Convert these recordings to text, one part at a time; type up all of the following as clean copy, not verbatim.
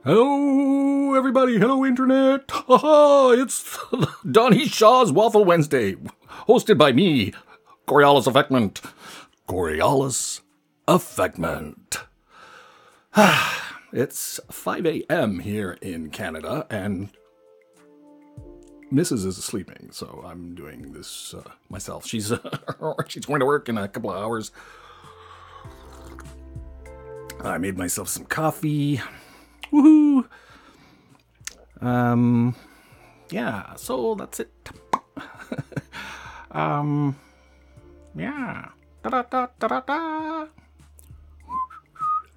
Hello, everybody. Hello, Internet. Haha, it's Donny Shaw's Waffle Wednesday, hosted by me, CoriolisAffectment. CoriolisAffectment. It's 5 a.m. here in Canada, and Mrs. is sleeping, so I'm doing this myself. She's going to work in a couple of hours. I made myself some coffee. Woohoo! Yeah, so that's it. Yeah. Da-da-da-da-da-da.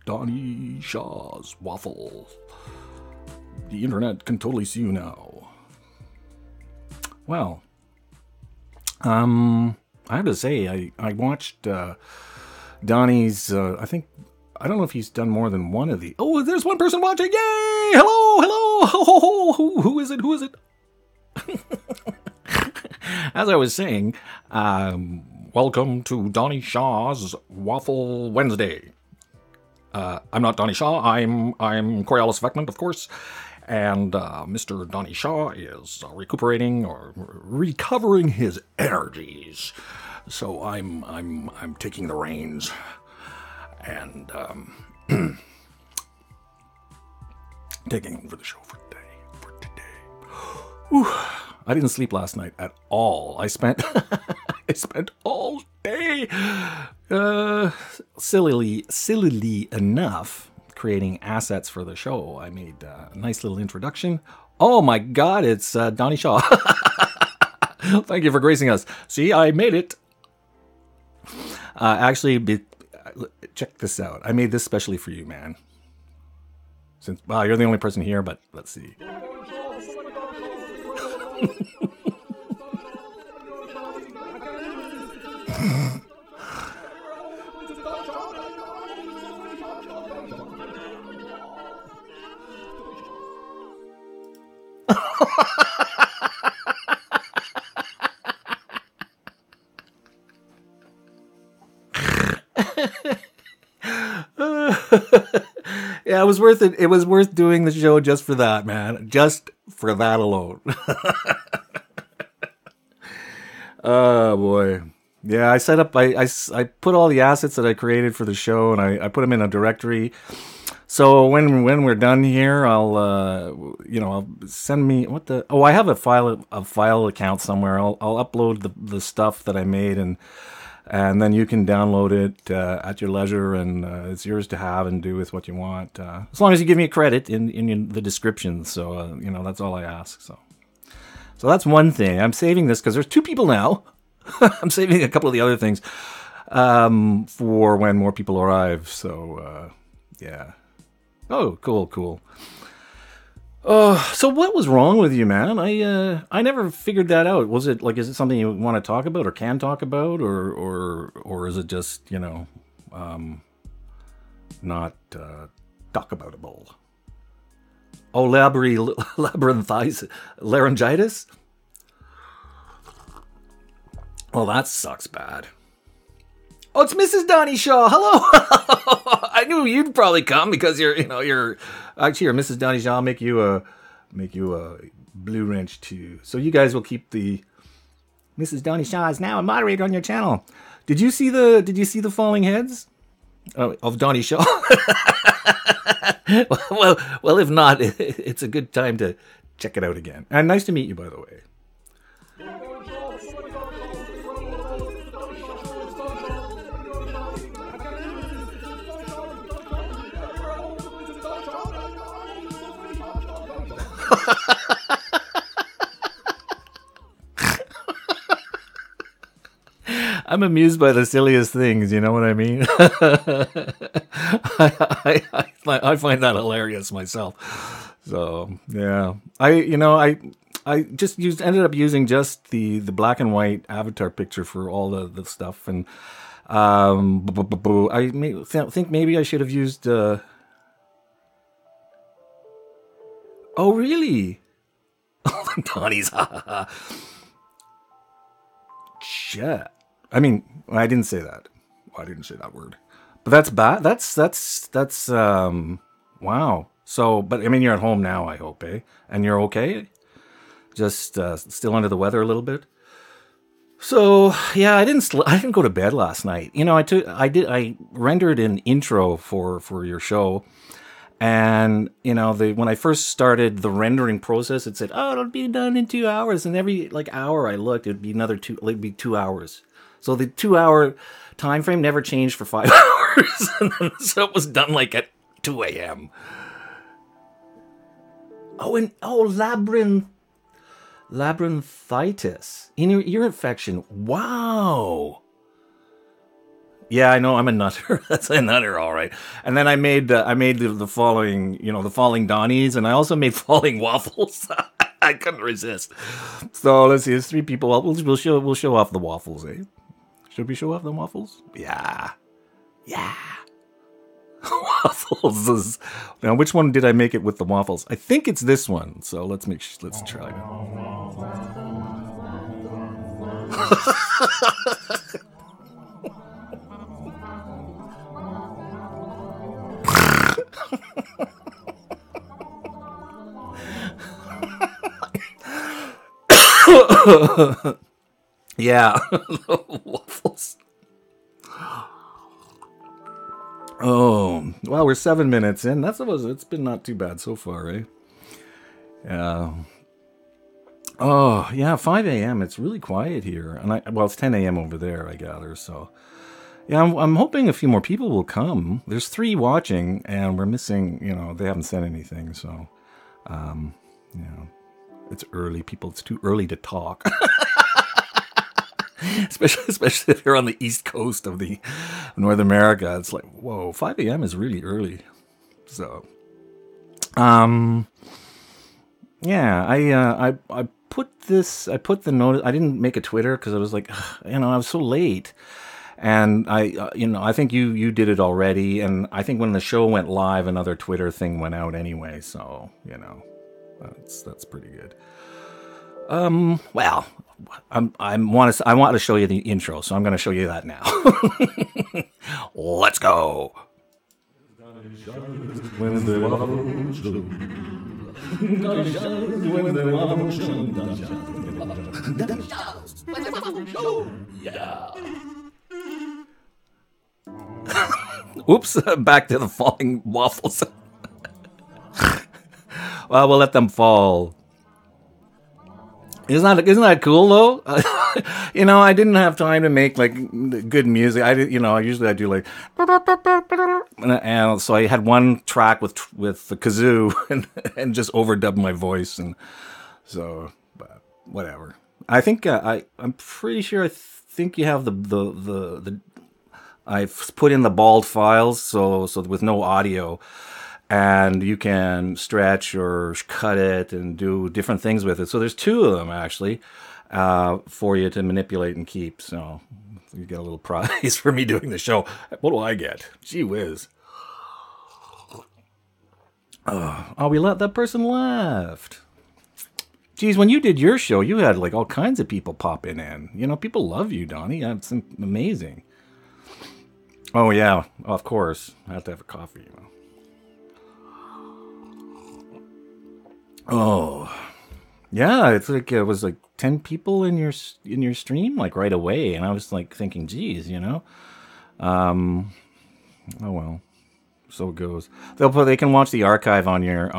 Donny Shaw's Waffle. The internet can totally see you now. Well, I have to say, I watched Donny's, I don't know if he's done more than one of these. Oh, there's one person watching. Yay! Hello, hello. Ho, ho, ho. Who is it? Who is it? As I was saying, welcome to Donny Shaw's Waffle Wednesday. I'm not Donny Shaw. I'm CoriolisAffectment, of course. And Mr. Donny Shaw is recuperating or recovering his energies. So I'm taking the reins. And taking over the show for today. Whew. I didn't sleep last night at all. I spent all day sillily enough creating assets for the show. I made a nice little introduction. Oh my God, it's Donny Shaw. Thank you for gracing us. See, I made it. Check this out. I made this specially for you, man. Since you're the only person here, but let's see. Yeah, it was worth it. It was worth doing the show just for that, man. Just for that alone. Oh boy. Yeah, I set up. I put all the assets that I created for the show, and I put them in a directory. So when we're done here, I'll send me what the. Oh, I have a file account somewhere. I'll upload the stuff that I made and then you can download it at your leisure, and it's yours to have and do with what you want, as long as you give me a credit in the description. So that's all I ask. So that's one thing. I'm saving this because there's 2 people now. I'm saving a couple of the other things for when more people arrive. So yeah. Oh, cool. So what was wrong with you, man? I never figured that out. Was it is it something you want to talk about or can talk about, or is it just not talk aboutable? Oh, laryngitis. Well, that sucks bad. Oh, it's Mrs. Donny Shaw. Hello. I knew you'd probably come because you're actually you're Mrs. Donny Shaw. I'll make you a blue wrench too. So you guys will keep the Mrs. Donny Shaw is now a moderator on your channel. Did you see the falling heads of Donny Shaw? well, if not, it's a good time to check it out again. And nice to meet you, by the way. I'm amused by the silliest things, you know what I mean? I find that hilarious myself. So, yeah. I just ended up using just the black and white avatar picture for all the stuff, and I think maybe I should have used. Oh, really? Donny's. Shit. I mean, I didn't say that. I didn't say that word. But that's bad. That's wow. So, but I mean, you're at home now, I hope, eh? And you're okay? Just still under the weather a little bit. So yeah, I didn't go to bed last night. You know, I rendered an intro for your show, and you know, when I first started the rendering process, it said, "Oh, it'll be done in 2 hours," and every hour I looked, it'd be it'd be 2 hours. So the 2 hour time frame never changed for 5 hours, so it was done at 2 a.m. Oh, and labyrinthitis, ear infection. Wow. Yeah, I know. I'm a nutter. That's a nutter, all right. And then I made the following, the falling Donnies, and I also made falling waffles. I couldn't resist. So let's see. There's 3 people. We'll show off the waffles, eh? Should we show off the waffles? Yeah. Waffles. Now, which one did I make it with the waffles? I think it's this one. So let's try it. Yeah, waffles. Oh, well, we're 7 minutes in. It's been not too bad so far, eh? Yeah. Oh, yeah, 5 a.m. It's really quiet here, and it's 10 a.m. over there, I gather. So, yeah, I'm hoping a few more people will come. There's 3 watching, and we're missing. They haven't said anything, so, it's early, people. It's too early to talk. Especially if you're on the east coast of the North America. It's like, whoa, 5 a.m. is really early. So, yeah, I put the notice. I didn't make a Twitter because I was like, I was so late. And I think you did it already. And I think when the show went live, another Twitter thing went out anyway. So, that's pretty good. Well, I want to show you the intro, so I'm going to show you that now. Let's go. Yeah. Oops, back to the falling waffles. Well, we'll let them fall. Isn't that cool though? I didn't have time to make good music. Usually I do and so I had one track with the kazoo and just overdubbed my voice, and so, but whatever. I think I'm pretty sure. I think you have the I've put in the bald files, so with no audio. And you can stretch or cut it and do different things with it. So there's 2 of them, actually, for you to manipulate and keep. So you get a little prize for me doing the show. What do I get? Gee whiz. Oh, that person left. Geez, when you did your show, you had all kinds of people popping in. People love you, Donny. That's amazing. Oh, yeah, of course. I have to have a coffee, Oh, yeah, it's it was 10 people in your stream right away, and I was thinking, geez, oh well, so it goes. They can watch the archive on your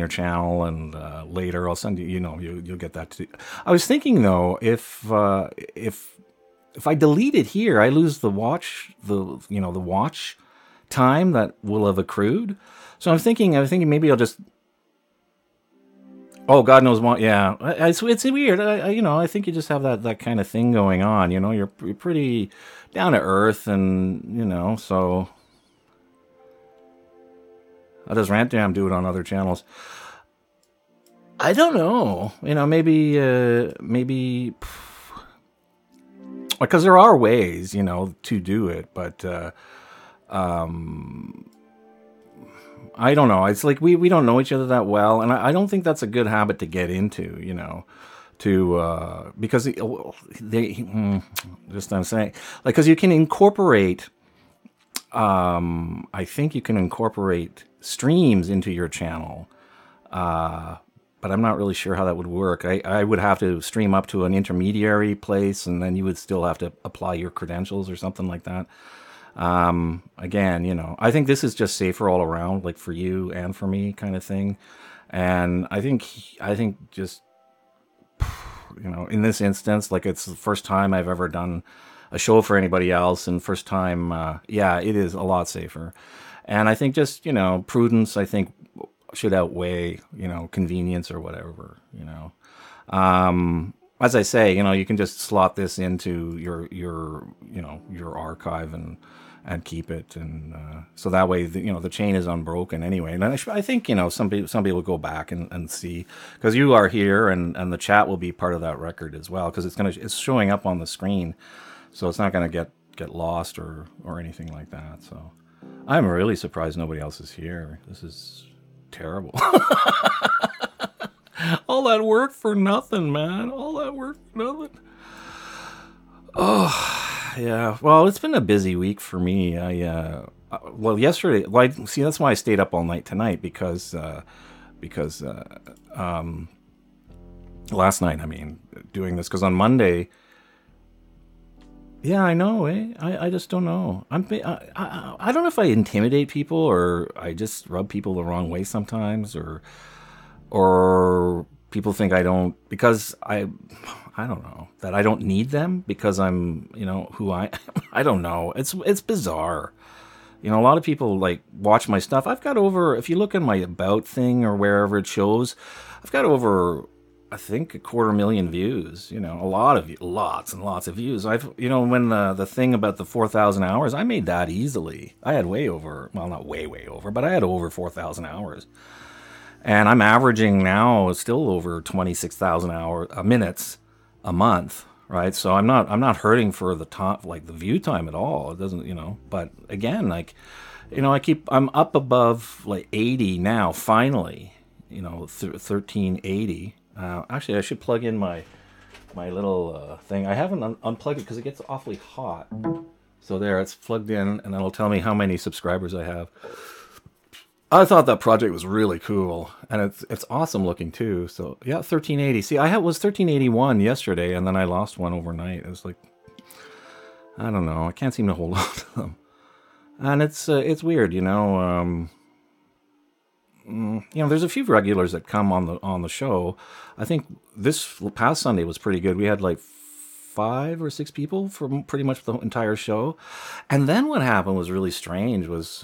channel, and later I'll send you. You'll get that too. I was thinking though, if I delete it here, I lose the watch time that will have accrued. So I'm thinking maybe I'll just. Oh, God knows what. Yeah, it's weird. I think you just have that kind of thing going on. You're pretty down to earth, and so I'll just rant. Do it on other channels. I don't know. Maybe because there are ways, to do it, but I don't know. It's like we don't know each other that well, and I don't think that's a good habit to get into, because just I'm saying, like, because you can incorporate. I think you can incorporate streams into your channel, but I'm not really sure how that would work. I would have to stream up to an intermediary place, and then you would still have to apply your credentials or something like that. Again, I think this is just safer all around, like for you and for me, kind of thing. And I think just, in this instance, like it's the first time I've ever done a show for anybody else, and first time, it is a lot safer. And I think just, prudence, I think, should outweigh, convenience or whatever, As I say, you can just slot this into your archive and keep it, and so that way the chain is unbroken anyway. And I think somebody will go back and see, because you are here, and the chat will be part of that record as well, because it's showing up on the screen, so it's not going to get lost or anything like that. So I'm really surprised nobody else is here. This is terrible. All that work for nothing, man. All that work for nothing. Oh, yeah. Well, it's been a busy week for me. Yesterday, see, that's why I stayed up all night tonight, because last night, doing this, because on Monday, yeah, I know, eh? I just don't know. I don't know if I intimidate people, or I just rub people the wrong way sometimes, or people think I don't, because I don't know, that I don't need them because I'm, who I don't know. It's bizarre. A lot of people like watch my stuff. I've got over, if you look at my about thing or wherever it shows, I've got over, I think, 250,000 views. Lots and lots of views. When the thing about the 4,000 hours, I made that easily. I had way over, well, not way over, but I had over 4,000 hours. And I'm averaging now still over 26,000 minutes a month, right? So I'm not hurting for the top, like the view time at all. It doesn't, but again, like, I'm up above like 80 now, finally, 1380. Actually, I should plug in my little thing. I haven't unplugged it because it gets awfully hot. So there, it's plugged in, and it'll tell me how many subscribers I have. I thought that project was really cool, and it's awesome looking too. So yeah, 1380. See, was 1381 yesterday, and then I lost one overnight. It was like, I don't know. I can't seem to hold on to them, and it's weird, There's a few regulars that come on the show. I think this past Sunday was pretty good. We had like 5 or 6 people for pretty much the entire show. And then what happened was really strange. Was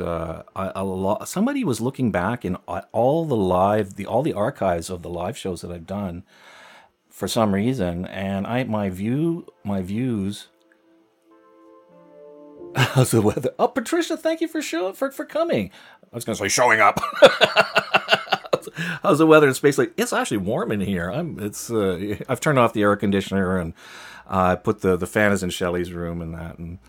somebody was looking back in all the archives of the live shows that I've done for some reason, and my views. How's the weather? Oh, Patricia, thank you for coming. I was gonna say showing up. How's the weather in Space Lake? It's actually warm in here. I've turned off the air conditioner, and I put the fan is in Shelley's room and that, and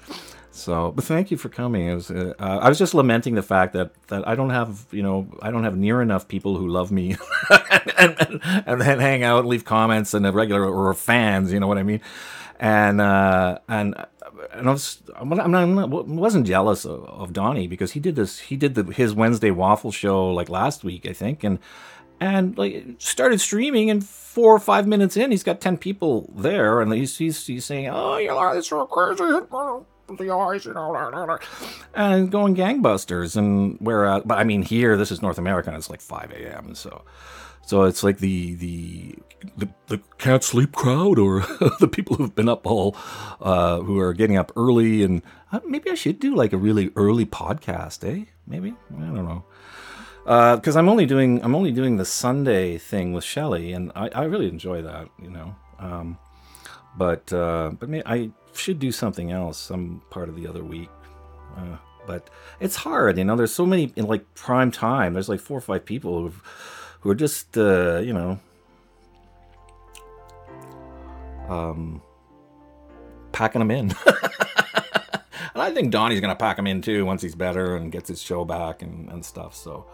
so. But thank you for coming. I was just lamenting the fact that I don't have near enough people who love me and then hang out, leave comments, and regular or fans. You know what I mean? And I wasn't jealous of Donny, because he did his Wednesday Waffle show like last week, I think, and like started streaming, and 4 or 5 minutes in, he's got 10 people there, and he's saying, "Oh, you're so crazy, the eyes, and going gangbusters." And but here, this is North America, and it's like 5 a.m. So it's like the can't sleep crowd, or the people who've been up all, who are getting up early, and maybe I should do like a really early podcast, eh? Maybe, I don't know, because I'm only doing the Sunday thing with Shelley, and I really enjoy that, but maybe I should do something else some part of the other week. But it's hard, There's so many in like prime time. There's like 4 or 5 people who are just, packing them in. And I think Donny's going to pack them in too once he's better and gets his show back and stuff. So,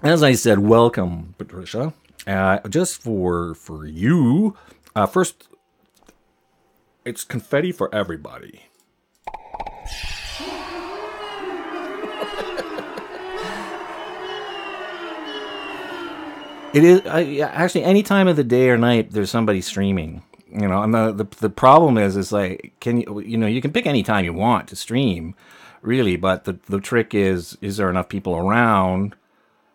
as I said, welcome, Patricia. Just for you, first, it's confetti for everybody. It is actually any time of the day or night. There's somebody streaming, and the problem is like, you can pick any time you want to stream, really, but the trick is there enough people around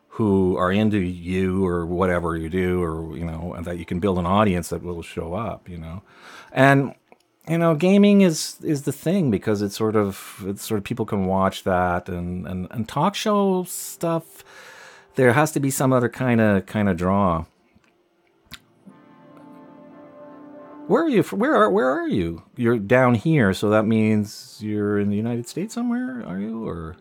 who are into you or whatever you do, or and that you can build an audience that will show up, and gaming is the thing, because it's sort of people can watch that, and talk show stuff. There has to be some other kind of draw. Where are you? Where are you? You're down here, so that means you're in the United States somewhere, are you? Or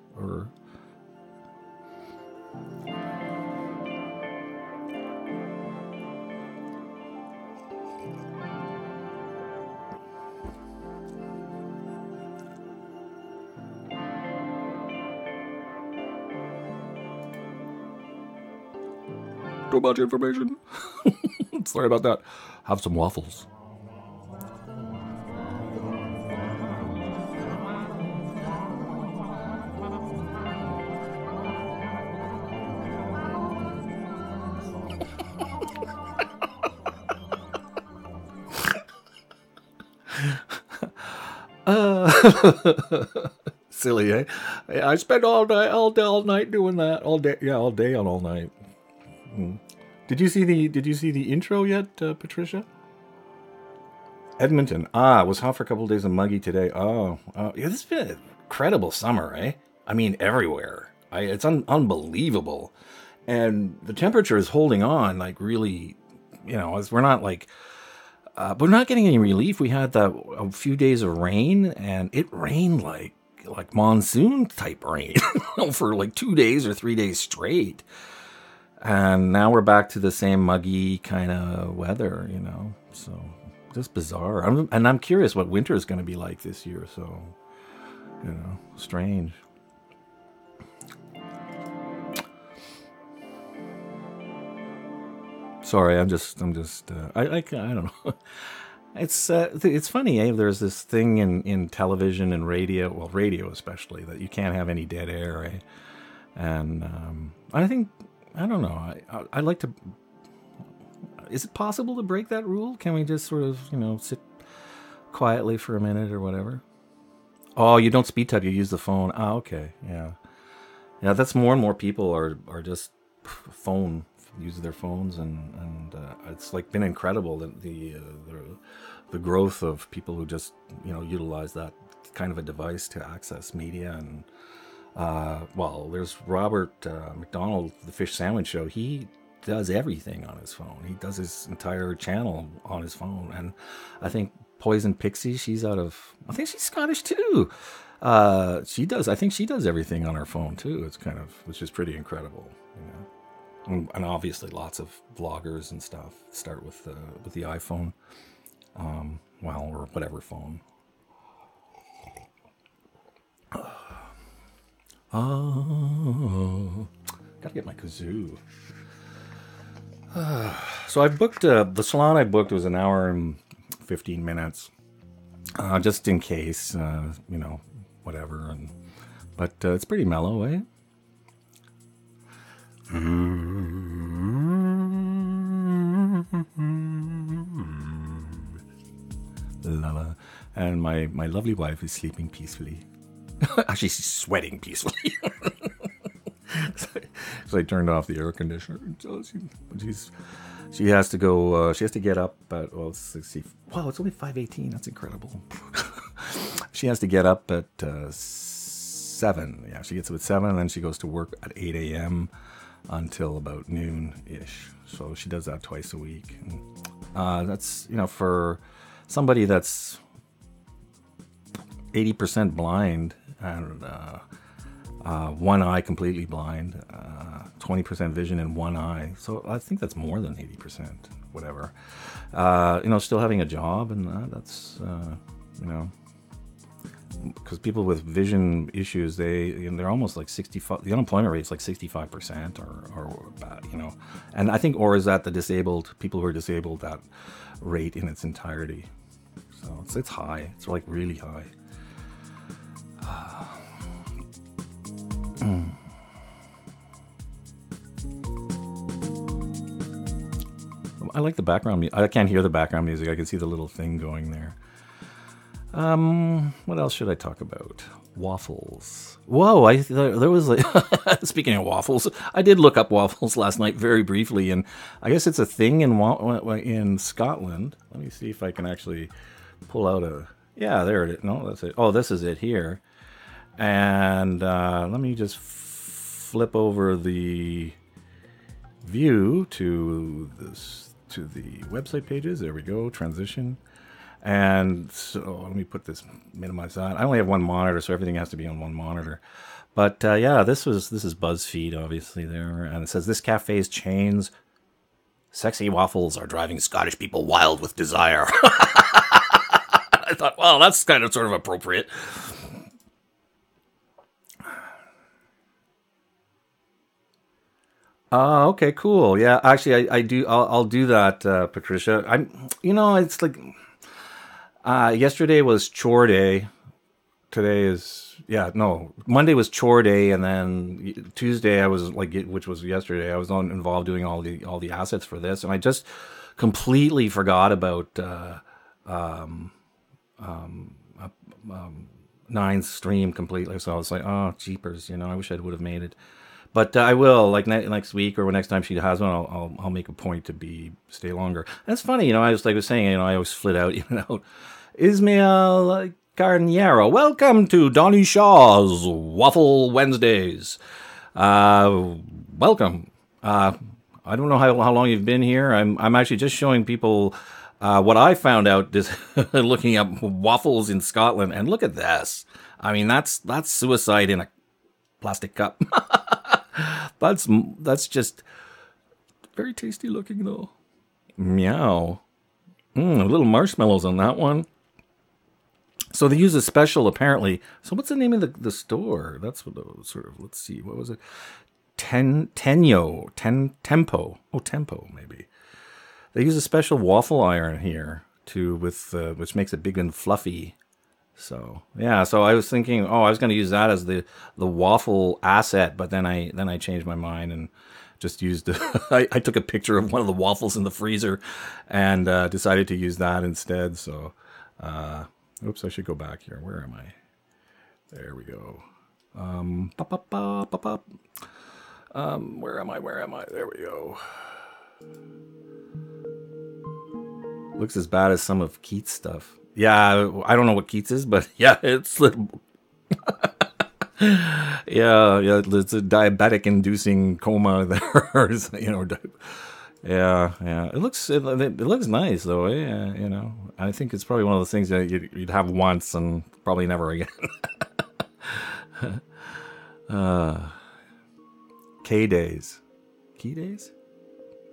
too much information. Sorry about that. Have some waffles. Silly, eh? I spent all night doing that. All day and all night. Did you see the intro yet, Patricia? Edmonton. It was hot for a couple of days and muggy today. Yeah, this has been an incredible summer, eh? I mean, everywhere. It's unbelievable, and the temperature is holding on. Like, really, we're not like. We're not getting any relief. We had a few days of rain, and it rained like monsoon type rain for like 2 days or 3 days straight. And now we're back to the same muggy kind of weather, So just bizarre. I'm curious what winter is going to be like this year. So, strange. Sorry, I don't know. It's funny, eh? There's this thing in television and radio, well, radio especially, that you can't have any dead air, eh? And I don't know. I like to. Is it possible to break that rule? Can we just sort of, sit quietly for a minute or whatever? Oh, you don't speed type. You use the phone. Okay, yeah. That's more and more people are just use their phones, and it's like been incredible that the growth of people who just utilize that kind of a device to access media. And there's Robert McDonald, the Fish Sandwich Show. He does everything on his phone. He does his entire channel on his phone. And I think Poison Pixie, I think she's Scottish too. I think she does everything on her phone too. Which is pretty incredible, And obviously lots of vloggers and stuff start with the iPhone, or whatever phone. Oh, gotta get my kazoo. So I booked the salon. I booked was an hour and 15 minutes, just in case, whatever. But it's pretty mellow, eh? La. And my lovely wife is sleeping peacefully. Actually, she's sweating peacefully. So I turned off the air conditioner. She has to go. She has to get up at let's see. Wow, it's only 5:18. That's incredible. She has to get up at 7. Yeah, she gets up at 7, and then she goes to work at 8 a.m. until about noon-ish. So she does that twice a week. And, that's for somebody that's 80% blind, and one eye completely blind, 20% vision in one eye. So I think that's more than 80%, whatever. Still having a job, and that's, because people with vision issues, they're almost like 65. The unemployment rate is like 65%, or and I think, or is that the disabled people who are disabled, that rate in its entirety? So it's high. It's like really high. I like the background. I can't hear the background music. I can see the little thing going there. What else should I talk about? Waffles. Whoa, there was like speaking of waffles, I did look up waffles last night very briefly, and I guess it's a thing in Scotland. Let me see if I can actually pull out there it is. No, that's it. Oh, this is it here. And let me just flip over the view to the website pages. There we go. Transition. And so let me put this minimize on. I only have one monitor, so everything has to be on one monitor. But this is BuzzFeed, obviously there, and it says this cafe's chains, sexy waffles are driving Scottish people wild with desire. I thought, well, that's kind of sort of appropriate. Okay, cool. Yeah, actually, I do. I'll do that, Patricia. It's like. Yesterday was chore day. Today is, Monday was chore day, and then Tuesday I was which was yesterday, I was involved doing all the assets for this, and I just completely forgot about Nine's stream completely. So I was like, oh, jeepers, I wish I would have made it. But I will, like next week or next time she has one, I'll make a point to stay longer. And it's funny, I was saying, I always flit out, in and out. Ismail Carniero, welcome to Donny Shaw's Waffle Wednesdays. Welcome. I don't know how long you've been here. I'm actually just showing people what I found out just looking up waffles in Scotland. And look at this. I mean, that's suicide in a plastic cup. That's just very tasty looking, though. Meow. Little marshmallows on that one. So they use a special, apparently. So what's the name of the store? That's what sort of, let's see, what was it? Tempo. Oh, Tempo, maybe. They use a special waffle iron here which makes it big and fluffy. So yeah, so I was thinking, I was going to use that as the waffle asset, but then I changed my mind and just used I took a picture of one of the waffles in the freezer and decided to use that instead. So oops, I should go back here. Where am I? There we go. Where am I? There we go. Looks as bad as some of Keats' stuff. Yeah, I don't know what Keats is, but yeah, it's yeah, it's a diabetic-inducing coma there. Yeah. It looks nice though. Yeah, I think it's probably one of those things that you'd have once and probably never again. Key days.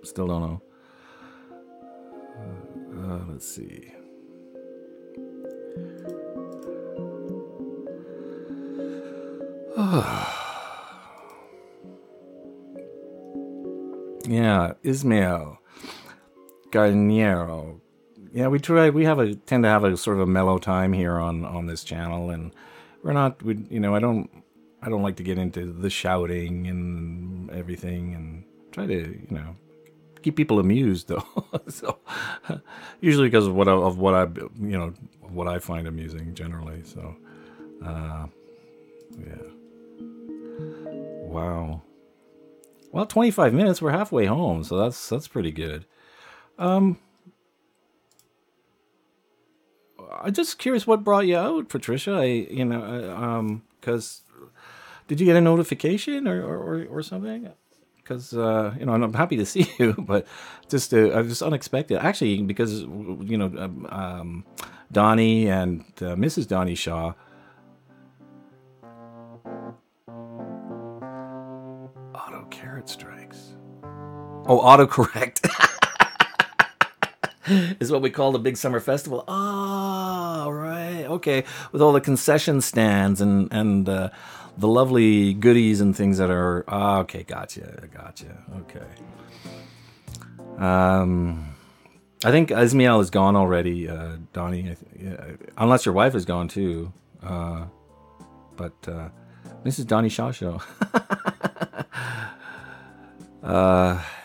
Still don't know. Let's see. Yeah, Ismail Garniero. Yeah, we tend to have a sort of a mellow time here on this channel, and I don't like to get into the shouting and everything, and try to keep people amused though. So usually because of what I find amusing generally. So yeah. Wow. Well, 25 minutes, we're halfway home, so that's pretty good. I'm just curious what brought you out, Patricia. Because did you get a notification or something? Because I'm happy to see you, but just unexpected. Actually, because Donny and Mrs. Donny Shaw. it strikes. Oh, autocorrect is what we call the big summer festival. Oh, right. Okay. With all the concession stands and the lovely goodies and things that are... okay, gotcha. Okay. I think Ismael is gone already, Donny. Unless your wife is gone too. But this is Donny Shaw Show.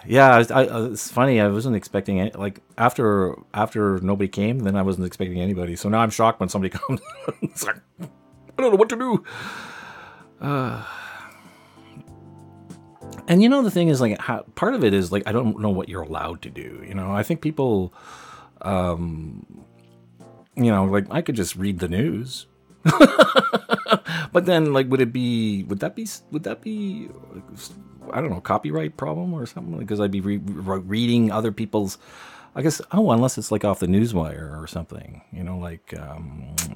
Yeah, it's funny. I wasn't expecting it. Like after nobody came, then I wasn't expecting anybody. So now I'm shocked when somebody comes. It's like, I don't know what to do. And you know, the thing is, like, part of it is like I don't know what you're allowed to do. You know, I think people, you know, like I could just read the news. But then, like, would that be I don't know, copyright problem or something? Because I'd be reading other people's, I guess. Oh, unless it's like off the newswire or something, you know, like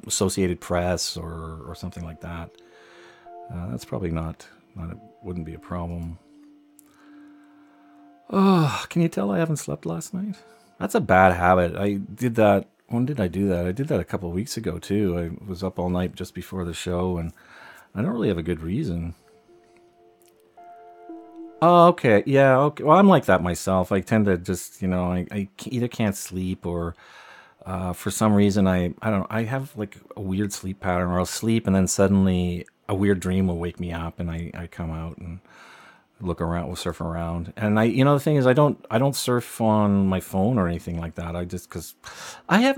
Associated Press or something like that. That's probably not it wouldn't be a problem. Oh, can you tell I haven't slept last night? That's a bad habit. I did that. When did I do that? I did that a couple of weeks ago too. I was up all night just before the show, and I don't really have a good reason. Oh, okay. Yeah, okay. Well, I'm like that myself. I tend to just, you know, I either can't sleep or for some reason I don't know, I have like a weird sleep pattern, or I'll sleep and then suddenly a weird dream will wake me up and I come out and look around, we'll surf around. And you know, the thing is, I don't surf on my phone or anything like that. I just, cause I have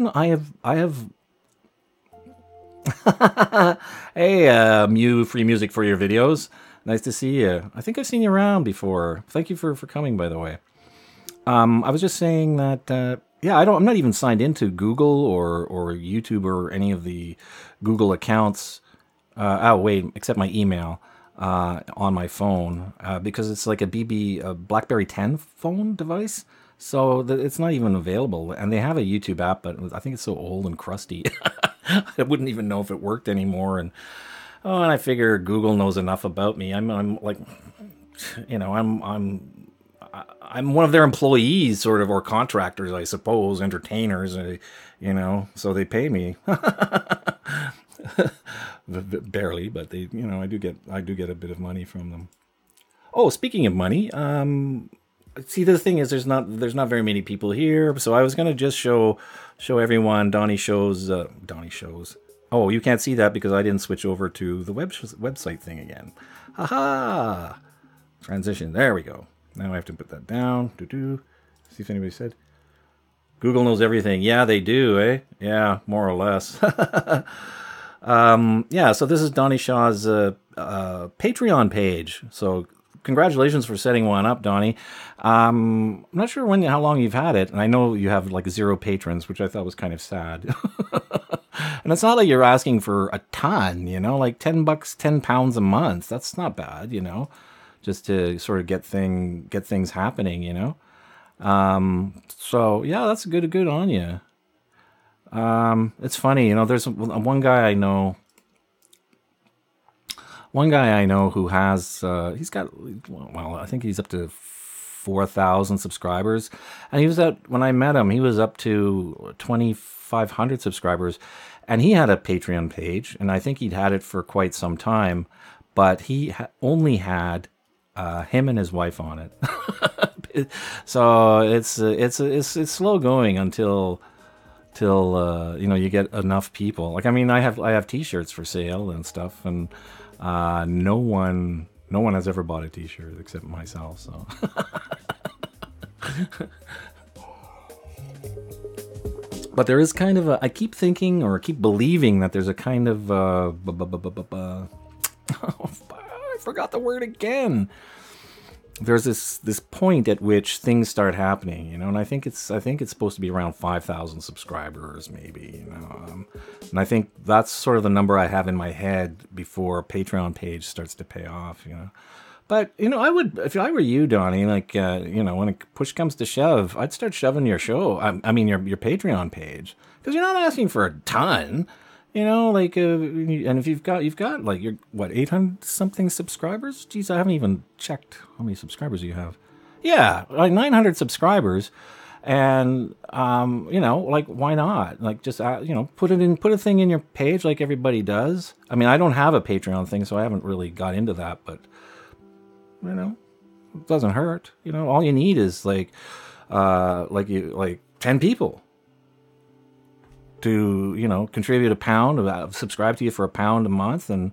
hey, free music for your videos. Nice to see you. I think I've seen you around before. Thank you for coming, by the way. I was just saying that, yeah, I'm not even signed into Google or YouTube or any of the Google accounts. Oh, wait, except my email on my phone, because it's like a BlackBerry 10 phone device. So it's not even available. And they have a YouTube app, but I think it's so old and crusty. I wouldn't even know if it worked anymore. And I figure Google knows enough about me. I'm like, you know, I'm one of their employees, sort of, or contractors, I suppose, entertainers, you know, so they pay me. Barely, but they, you know, I do get a bit of money from them. Oh, speaking of money, see, the thing is, there's not very many people here, so I was gonna just show everyone Donny shows. Oh, you can't see that because I didn't switch over to the website thing again. Haha! Transition. There we go. Now I have to put that down. See if anybody said. Google knows everything. Yeah, they do, eh? Yeah, more or less. Yeah, so this is Donny Shaw's Patreon page. So congratulations for setting one up, Donny. I'm not sure how long you've had it, and I know you have like 0 patrons, which I thought was kind of sad. And it's not like you're asking for a ton, you know, like $10, £10 a month. That's not bad, you know, just to sort of get things happening, you know. So yeah, that's good on you. It's funny, you know, there's one guy I know who has, he's got, well, I think he's up to 4,000 subscribers. And when I met him, he was up to 2,500 subscribers, and he had a Patreon page, and I think he'd had it for quite some time, but he only had, him and his wife on it. So it's slow going until you know, you get enough people. Like, I mean, I have t-shirts for sale and stuff, and no one has ever bought a t-shirt except myself, so. But there is kind of I keep thinking, or keep believing, that there's a kind of I forgot the word again. There's this point at which things start happening, you know, and I think it's supposed to be around 5,000 subscribers, maybe, you know, and I think that's sort of the number I have in my head before a Patreon page starts to pay off, you know. But, you know, I would, if I were you, Donny, like, you know, when push comes to shove, I'd start shoving your show. I mean, your Patreon page, because you're not asking for a ton. You know, like, and if you've got like, you're what, 800 something subscribers? Jeez, I haven't even checked how many subscribers you have. Yeah, like 900 subscribers, and you know, like, why not? Like, just you know, put a thing in your page like everybody does. I mean, I don't have a Patreon thing, so I haven't really got into that, but you know, it doesn't hurt. You know, all you need is like 10 people to, you know, contribute £1, subscribe to you for £1 a month, and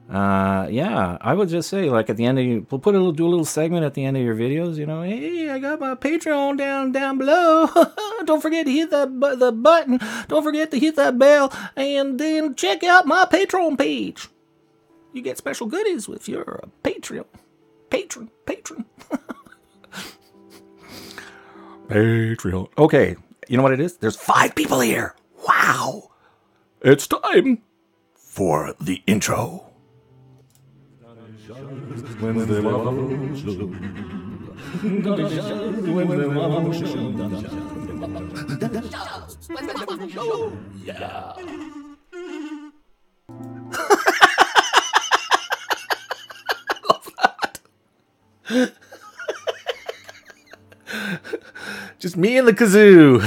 yeah, I would just say, like, at the end of you, we'll do a little segment at the end of your videos. You know, hey, I got my Patreon down below. Don't forget to hit the button. Don't forget to hit that bell, and then check out my Patreon page. You get special goodies if you're a patron. Patreon. Okay, you know what it is? There's 5 people here. Wow. It's time for the intro. Yeah. Just me and the kazoo.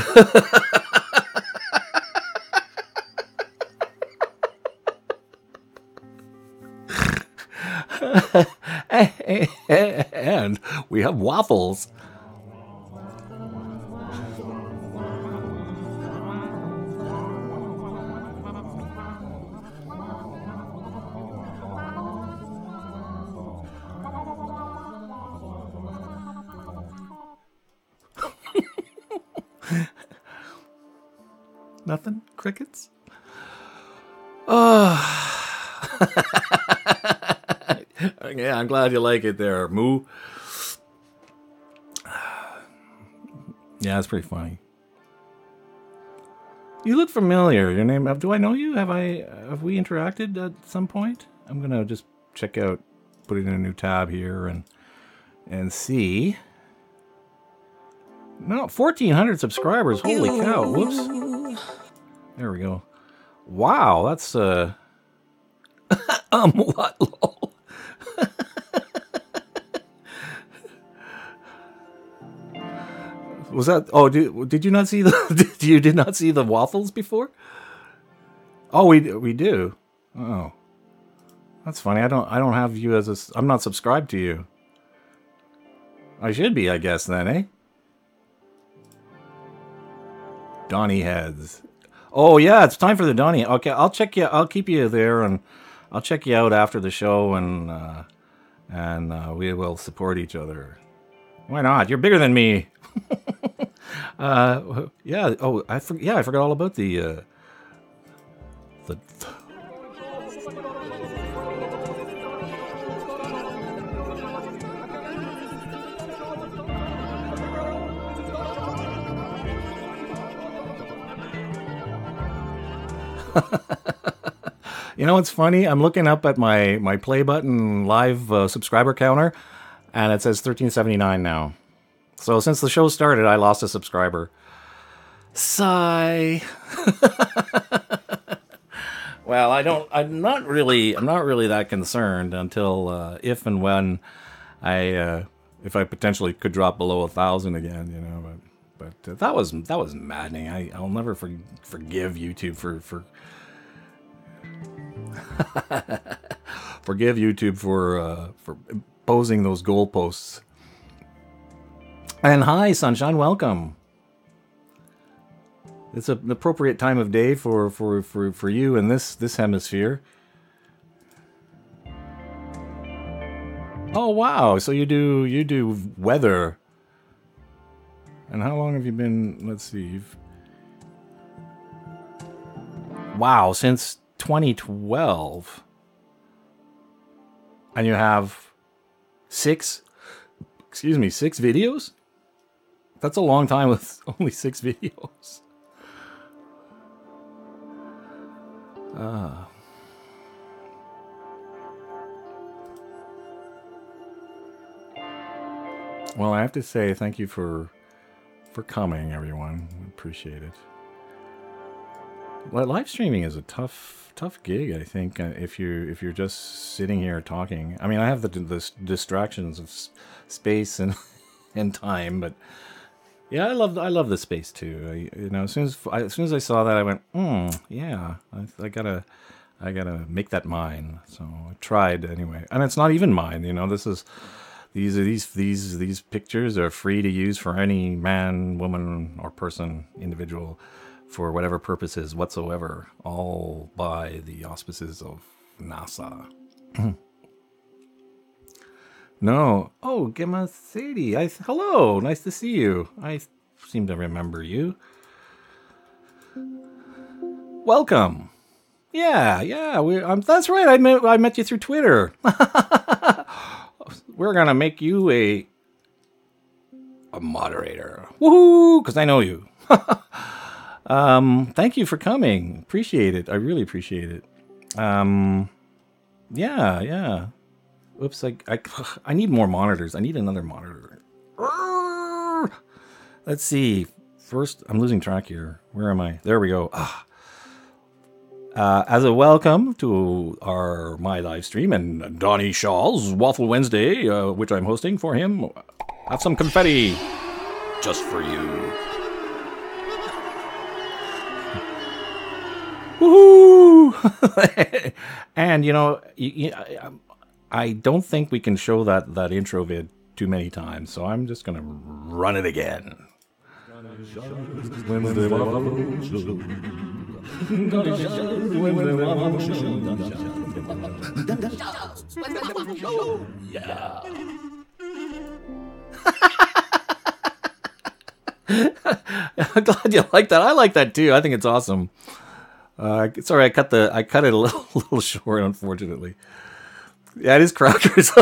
And we have waffles. Nothing? Crickets? Oh. Yeah, I'm glad you like it there, Moo. Yeah, it's pretty funny. You look familiar. Your name? Do I know you? Have we interacted at some point? I'm gonna just check out, put it in a new tab here, and see. No, 1,400 subscribers. Holy cow! Whoops. There we go. Wow, that's what? Lol. Was that? Oh, did you not see the? You did not see the waffles before? Oh, we do. Oh, that's funny. I don't have you as a. I'm not subscribed to you. I should be, I guess, then, eh? Donny heads. Oh yeah, it's time for the Donny. Okay, I'll check you. I'll keep you there, and I'll check you out after the show, and we will support each other. Why not? You're bigger than me. Yeah. Oh, I forgot all about the. You know what's funny? I'm looking up at my play button live subscriber counter, and it says 1379 now. So since the show started, I lost a subscriber. Sigh. Well, I'm not really that concerned until if and when if I potentially could drop below 1,000 again, you know. But that was maddening. I'll never forgive YouTube for forgive YouTube for posing those goalposts. And hi, Sunshine, welcome. It's an appropriate time of day for you in this hemisphere. Oh wow! So you do weather. And how long have you been? Let's see. Wow, since 2012. And you have 6 videos? That's a long time with only 6 videos. Well, I have to say thank you for coming, everyone. Appreciate it. Well, live streaming is a tough gig. I think if you're just sitting here talking. I mean, I have the distractions of space and and time, but yeah, I love the space too. As soon as I saw that, I went, yeah, I gotta make that mine. So I tried anyway, and it's not even mine. This is these pictures are free to use for any man, woman, or person, individual, for whatever purposes whatsoever, all by the auspices of NASA. No. Oh, Gemma Sadie. Hello. Nice to see you. I seem to remember you. Welcome. Yeah. That's right. I met you through Twitter. We're gonna make you a moderator. Woohoo! Because I know you. Thank you for coming. Appreciate it. I really appreciate it. Yeah. Oops, I need more monitors. I need another monitor. Let's see. First, I'm losing track here. Where am I? There we go. As a welcome to my live stream and Donny Shaw's Waffle Wednesday, which I'm hosting for him, have some confetti just for you. Woohoo! And I don't think we can show that intro vid too many times, so I'm just gonna run it again. Yeah. I'm glad you like that. I like that too. I think it's awesome. Sorry, I cut it a little short, unfortunately. Yeah, it is crackers.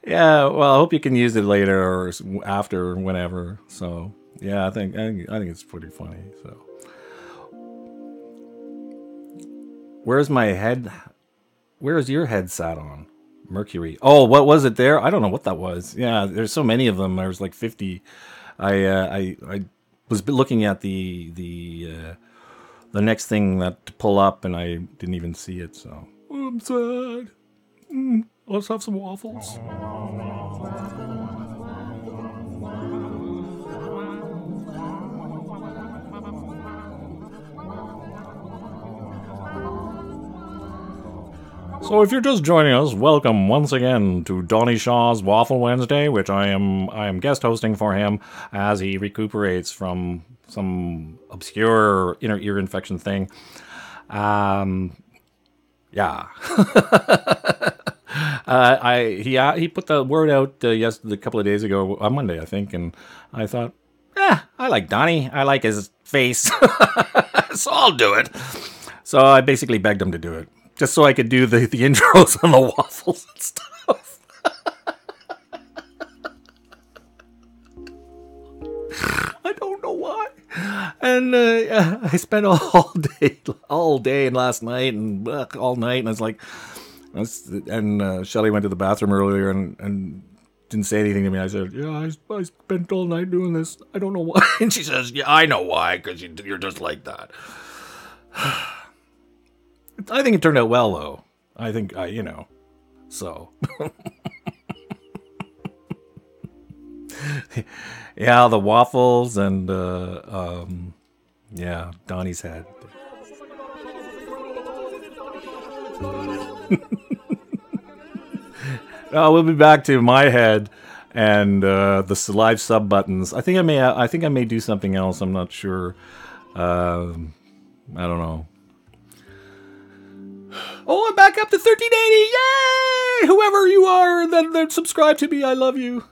Yeah, well, I hope you can use it later or after or whenever. So yeah, I think it's pretty funny. So where's my head? Where's your head sat on? Mercury. Oh, what was it there? I don't know what that was. Yeah, there's so many of them. There's like 50. I was looking at the next thing that to pull up, and I didn't even see it. So I'm sad. Let's have some waffles. So if you're just joining us, welcome once again to Donny Shaw's Waffle Wednesday, which I am guest hosting for him as he recuperates from some obscure inner ear infection thing. Yeah. He put the word out a couple of days ago, on Monday, I think, and I thought, I like Donny. I like his face, so I'll do it. So I basically begged him to do it, just so I could do the intros on the waffles and stuff. I don't know why. And I spent all day and last night and all night, and I was like, Shelley went to the bathroom earlier and didn't say anything to me. I said, yeah, I spent all night doing this. I don't know why. And she says, yeah, I know why, because you're just like that. I think it turned out well, though. I think, so. Yeah, the waffles and, Donny's head. We'll be back to my head and the live sub buttons. I think I may do something else. I'm not sure. I don't know. Oh, I'm back up to 1380! Yay! Whoever you are that subscribe to me, I love you.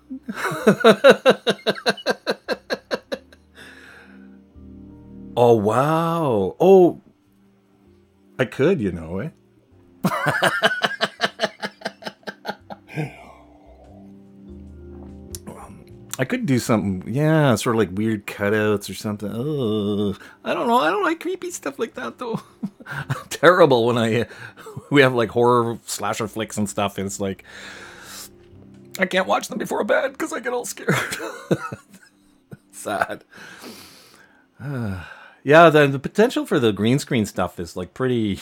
Oh, wow. Oh, I could, eh? I could do something, sort of like weird cutouts or something. Oh, I don't know. I don't like creepy stuff like that, though. I'm terrible when we have like horror slasher flicks and stuff, and it's like I can't watch them before bed because I get all scared. Sad. Yeah, the potential for the green screen stuff is like pretty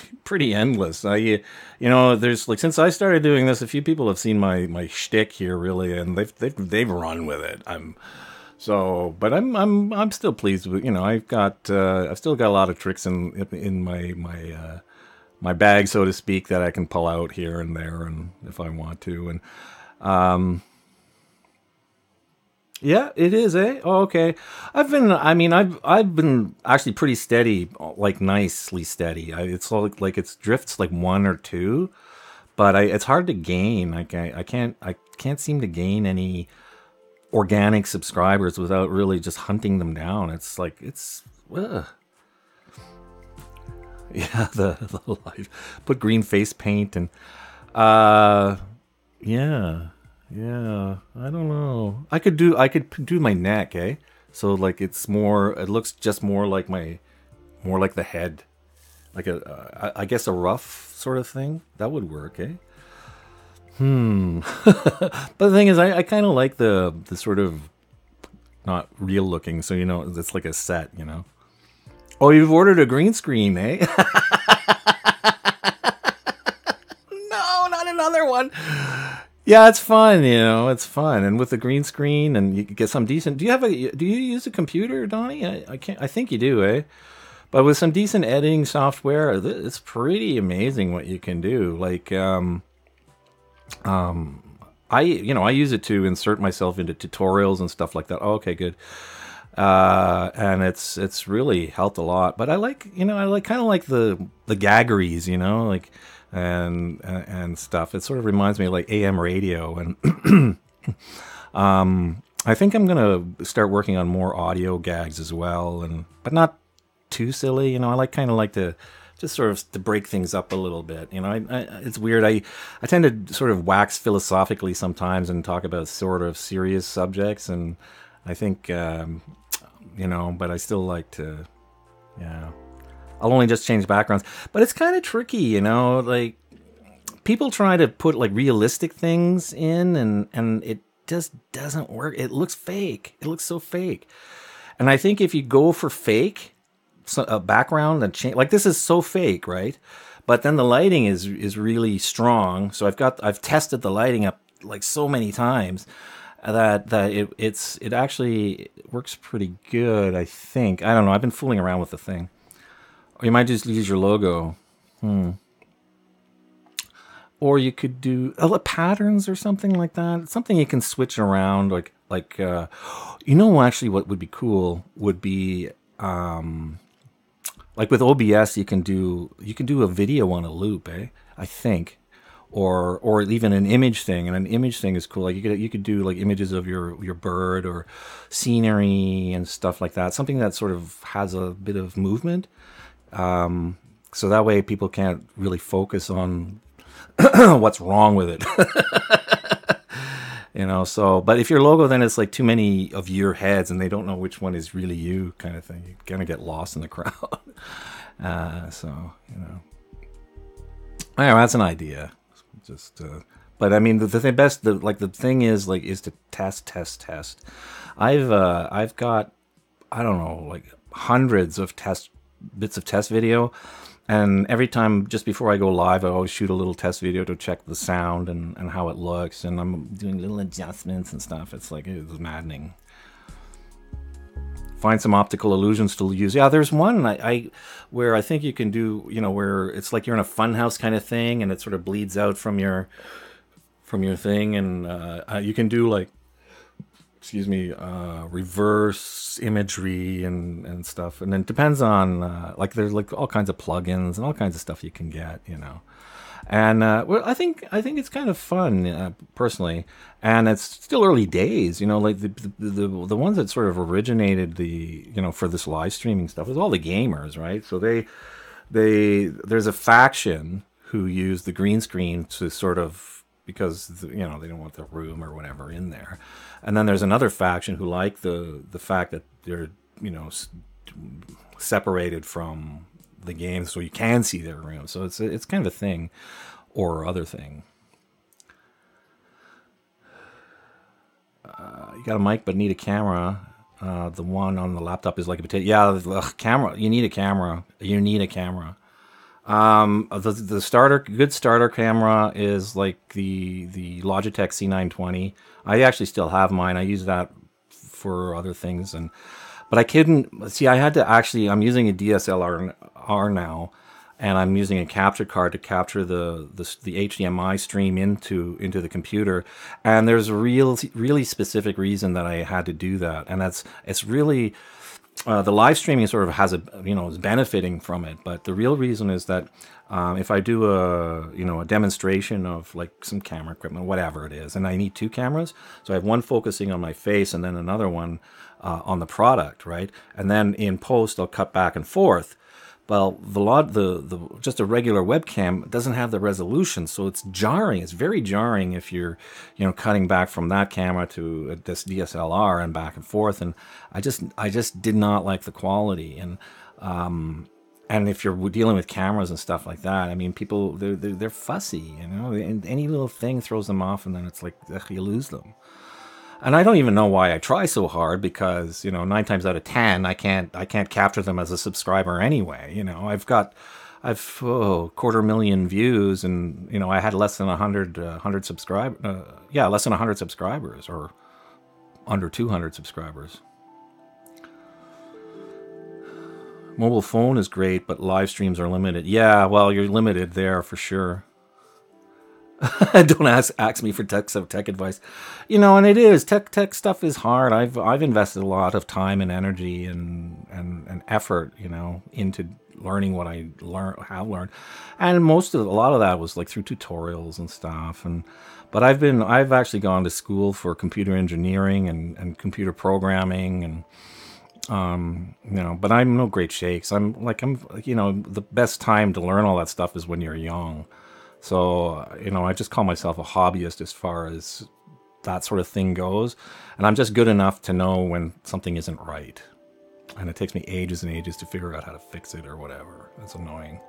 endless. You know, there's like since I started doing this, a few people have seen my shtick here really, and they've run with it. But I'm still pleased with, you know, I've still got a lot of tricks in my bag, so to speak, that I can pull out here and there, and if I want to, and yeah, it is, eh? Oh, okay. I've been actually pretty steady, like nicely steady. It's like it's drifts like one or two, but it's hard to gain. I can't seem to gain any organic subscribers without really just hunting them down. It's like ugh. Yeah, the life. Put green face paint and yeah. Yeah, I don't know. I could do my neck, eh? So like it looks just more like the head. Like I guess a ruff sort of thing. That would work, eh? But the thing is, I kind of like the sort of not real looking, so you know, it's like a set, you know. Oh, you've ordered a green screen, eh? No, not another one. Yeah, it's fun, you know, it's fun. And with the green screen and you get some decent, do you use a computer, Donny? I think you do, eh? But with some decent editing software, it's pretty amazing what you can do. Like, I use it to insert myself into tutorials and stuff like that. Oh, okay, good. And it's really helped a lot. But I kind of like the gaggeries, you know, like, and stuff. It sort of reminds me of like AM radio, and I think I'm gonna start working on more audio gags as well, but not too silly. You know, I kind of like to just sort of to break things up a little bit. You know, it's weird. I tend to sort of wax philosophically sometimes and talk about sort of serious subjects, and I think you know, but I still like to, yeah. I'll only just change backgrounds. But it's kind of tricky, you know, like people try to put like realistic things in and it just doesn't work. It looks fake. It looks so fake. And I think if you go for fake, a background and change, like this is so fake, right? But then the lighting is really strong. So I've tested the lighting up like so many times that it actually works pretty good, I think. I don't know. I've been fooling around with the thing. Or you might just use your logo. Or you could do patterns or something like that. Something you can switch around. You know, actually what would be cool would be, like with OBS, you can do a video on a loop, eh? I think. Or even an image thing, and an image thing is cool. Like you could do like images of your bird or scenery and stuff like that. Something that sort of has a bit of movement. So that way people can't really focus on what's wrong with it. You know, so, but if your logo, then it's like too many of your heads and they don't know which one is really you, kind of thing. You're going to get lost in the crowd. So, you know, anyway, that's an idea. Just, but I mean, the thing is to test. I've got, I don't know, like hundreds of bits of test video, and every time just before I go live, I always shoot a little test video to check the sound and how it looks, and I'm doing little adjustments and stuff. It's maddening. Find some optical illusions to use. Yeah, there's one where I think you can do, you know, where it's like you're in a funhouse kind of thing, and it sort of bleeds out from your thing, and you can do like, reverse imagery and stuff. And then it depends on, like there's like all kinds of plugins and all kinds of stuff you can get, you know. And well, I think it's kind of fun, personally. And it's still early days, you know, like the ones that sort of originated for this live streaming stuff was all the gamers, right? So there's a faction who use the green screen to sort of, because, you know, they don't want the room or whatever in there. And then there's another faction who like the fact that they're, you know, separated from the game, so you can see their room. So it's kind of a thing or other thing. You got a mic but need a camera. The one on the laptop is like a potato. Yeah, the camera. You need a camera. You need a camera. The good starter camera is like the Logitech C920. I actually still have mine. I use that for other things, but I couldn't see. I had to actually. I'm using a DSLR now, and I'm using a capture card to capture the HDMI stream into the computer. And there's a really specific reason that I had to do that, and it's really. The live streaming sort of has is benefiting from it, but the real reason is that if I do a demonstration of like some camera equipment, whatever it is, and I need two cameras, so I have one focusing on my face and then another one on the product, right? And then in post, I'll cut back and forth. Well, the just a regular webcam doesn't have the resolution, so it's jarring. It's very jarring if you're, cutting back from that camera to this DSLR and back and forth. And I just did not like the quality. And if you're dealing with cameras and stuff like that, I mean, people they're fussy, and any little thing throws them off, and then it's like ugh, you lose them. And I don't even know why I try so hard, because 9 times out of 10 I can't capture them as a subscriber anyway. I've 250,000 views, and I had less than 100 less than 100 subscribers, or under 200 subscribers. Mobile phone is great, but live streams are limited. Yeah, well, you're limited there for sure. Don't ask me for tech advice, and it is tech stuff is hard. I've invested a lot of time and energy and effort, into learning what I have learned, and a lot of that was like through tutorials and stuff. But I've actually gone to school for computer engineering and computer programming, and but I'm no great shakes. The best time to learn all that stuff is when you're young. So, I just call myself a hobbyist as far as that sort of thing goes. And I'm just good enough to know when something isn't right. And it takes me ages and ages to figure out how to fix it or whatever. That's annoying.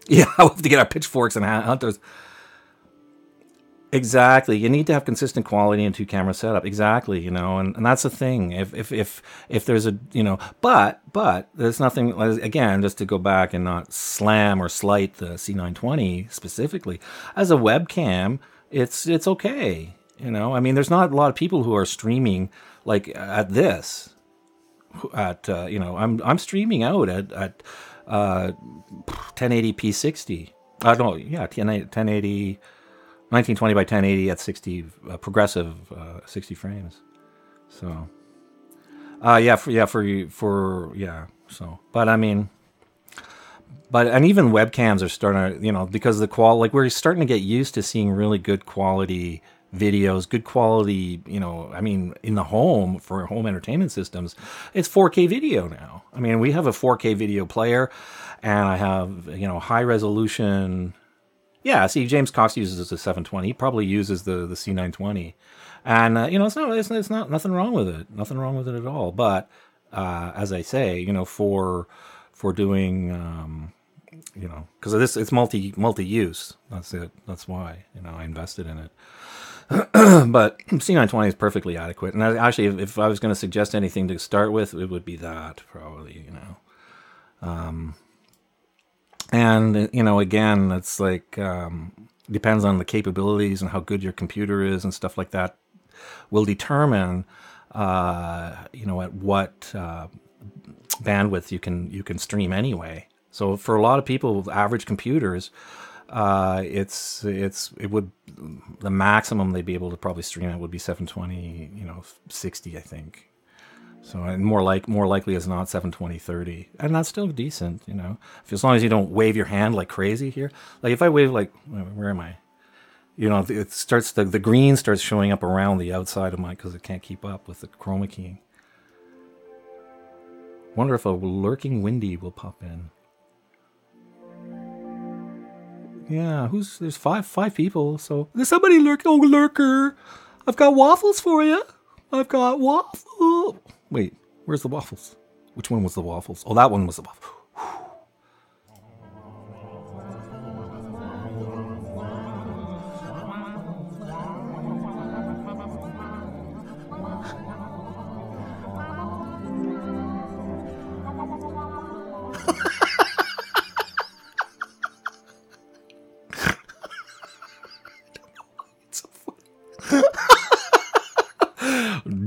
Yeah, we'll have to get our pitchforks and hunters. Exactly. You need to have consistent quality in 2-camera setup. Exactly. And that's the thing. If there's a, but there's nothing, again, just to go back and not slam or slight the C920 specifically as a webcam, it's okay. I mean, there's not a lot of people who are streaming like at this, I'm streaming out at 1080p 60. No, yeah, 1080 1920 by 1080 at 60 progressive 60 frames. So so, but I mean, and even webcams are starting to, because the quality, like we're starting to get used to seeing really good quality videos, good quality, I mean, in the home for home entertainment systems, it's 4K video now. I mean, we have a 4K video player, and I have, high resolution. Yeah, see, James Cox uses a 720. He probably uses the C920, and it's not nothing wrong with it. Nothing wrong with it at all. But as I say, for doing, because it's multi-use. That's it. That's why I invested in it. But C920 is perfectly adequate. And actually, if I was going to suggest anything to start with, it would be that probably. And, again, it's like, depends on the capabilities and how good your computer is and stuff like that will determine, at what bandwidth you can stream anyway. So for a lot of people with average computers, the maximum they'd be able to probably stream it would be 720, 60, I think. So, and more likely as not 720/30, and that's still decent, as long as you don't wave your hand like crazy here. Like if I wave like, where am I? It starts the green starts showing up around the outside of mine because it can't keep up with the chroma keying. Wonder if a lurking Windy will pop in. Yeah, there's five people, so there's somebody lurking. Oh, lurker! I've got waffles for you. I've got waffle. Wait, where's the waffles? Which one was the waffles? Oh, that one was the waffle.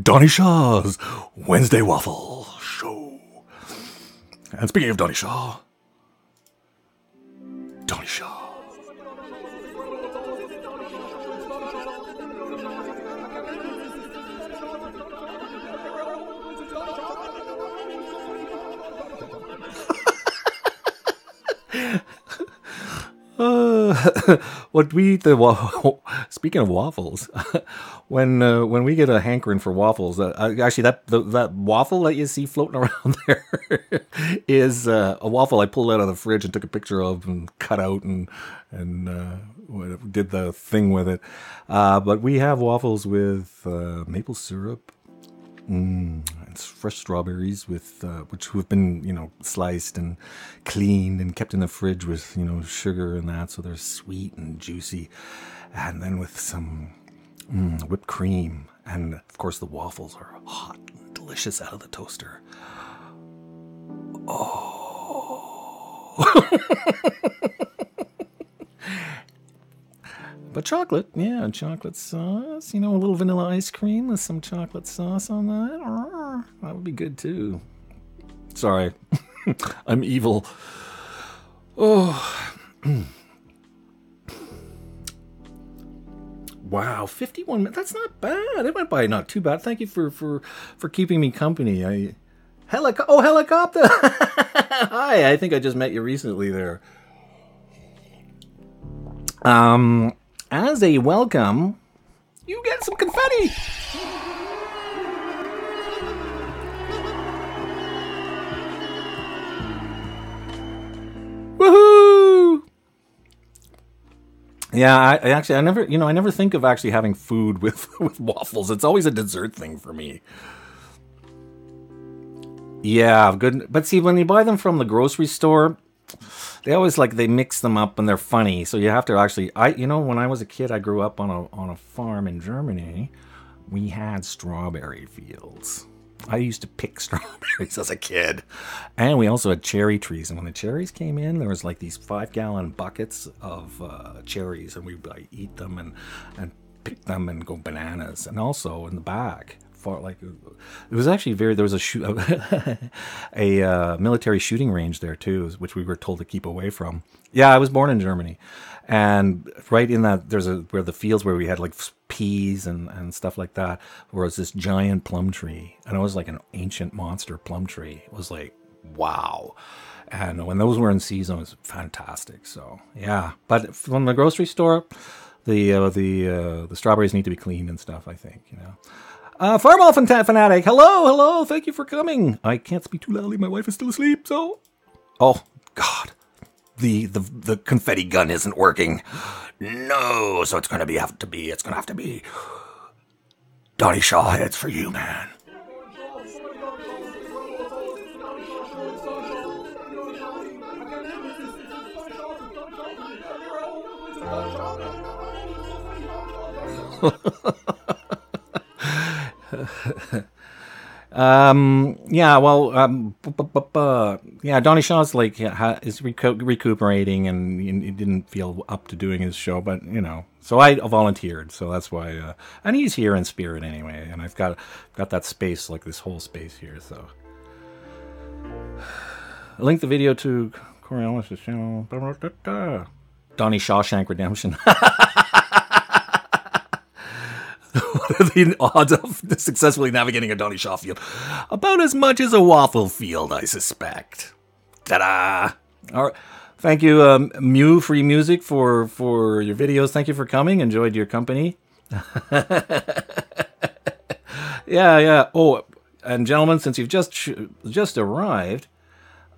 Donny Shaw's Wednesday Waffle Show. And speaking of Donny Shaw, Donny Shaw. What we eat speaking of waffles, when we get a hankering for waffles, actually that waffle that you see floating around there is a waffle I pulled out of the fridge and took a picture of and cut out and did the thing with it. But we have waffles with maple syrup. It's fresh strawberries with which have been sliced and cleaned and kept in the fridge with sugar and that, so they're sweet and juicy, and then with some whipped cream, and of course the waffles are hot and delicious out of the toaster. Oh. But chocolate, yeah, chocolate sauce, a little vanilla ice cream with some chocolate sauce on that. That would be good too. Sorry, I'm evil. Oh. Wow, 51 minutes. That's not bad. It went by not too bad. Thank you for keeping me company. Helicopter. Hi, I think I just met you recently there. As a welcome, you get some confetti. Woohoo! Yeah, I never think of actually having food with waffles. It's always a dessert thing for me. Yeah, good. But see, when you buy them from the grocery store, they always they mix them up and they're funny. So you have to actually, when I was a kid, I grew up on a farm in Germany. We had strawberry fields. I used to pick strawberries as a kid. And we also had cherry trees. And when the cherries came in, there was these 5-gallon buckets of cherries. And we'd eat them and pick them and go bananas. And also in the back, it was actually there was a military shooting range there too, which we were told to keep away from. Yeah, I was born in Germany, and right in that where the fields where we had peas and stuff like that, was this giant plum tree, and it was like an ancient monster plum tree. It was wow. And when those were in season, it was fantastic. So yeah, but from the grocery store, the strawberries need to be cleaned and stuff, I think, Farmall Fanatic, hello, thank you for coming. I can't speak too loudly, my wife is still asleep, so... Oh, God. The confetti gun isn't working. No, so it's gonna have to be... Donny Shaw heads for you, man. Donny Shaw's is recuperating, and he didn't feel up to doing his show, but so I volunteered, so that's why. And he's here in spirit anyway, and I've got that space, this whole space here. So I linked the video to Coriolis' channel. Donny Shawshank Redemption. What are the odds of successfully navigating a Donny Shaw field? About as much as a waffle field, I suspect. Ta-da! All right. Thank you, Mew Free Music, for your videos. Thank you for coming. Enjoyed your company. Yeah. Oh, and gentlemen, since you've just arrived,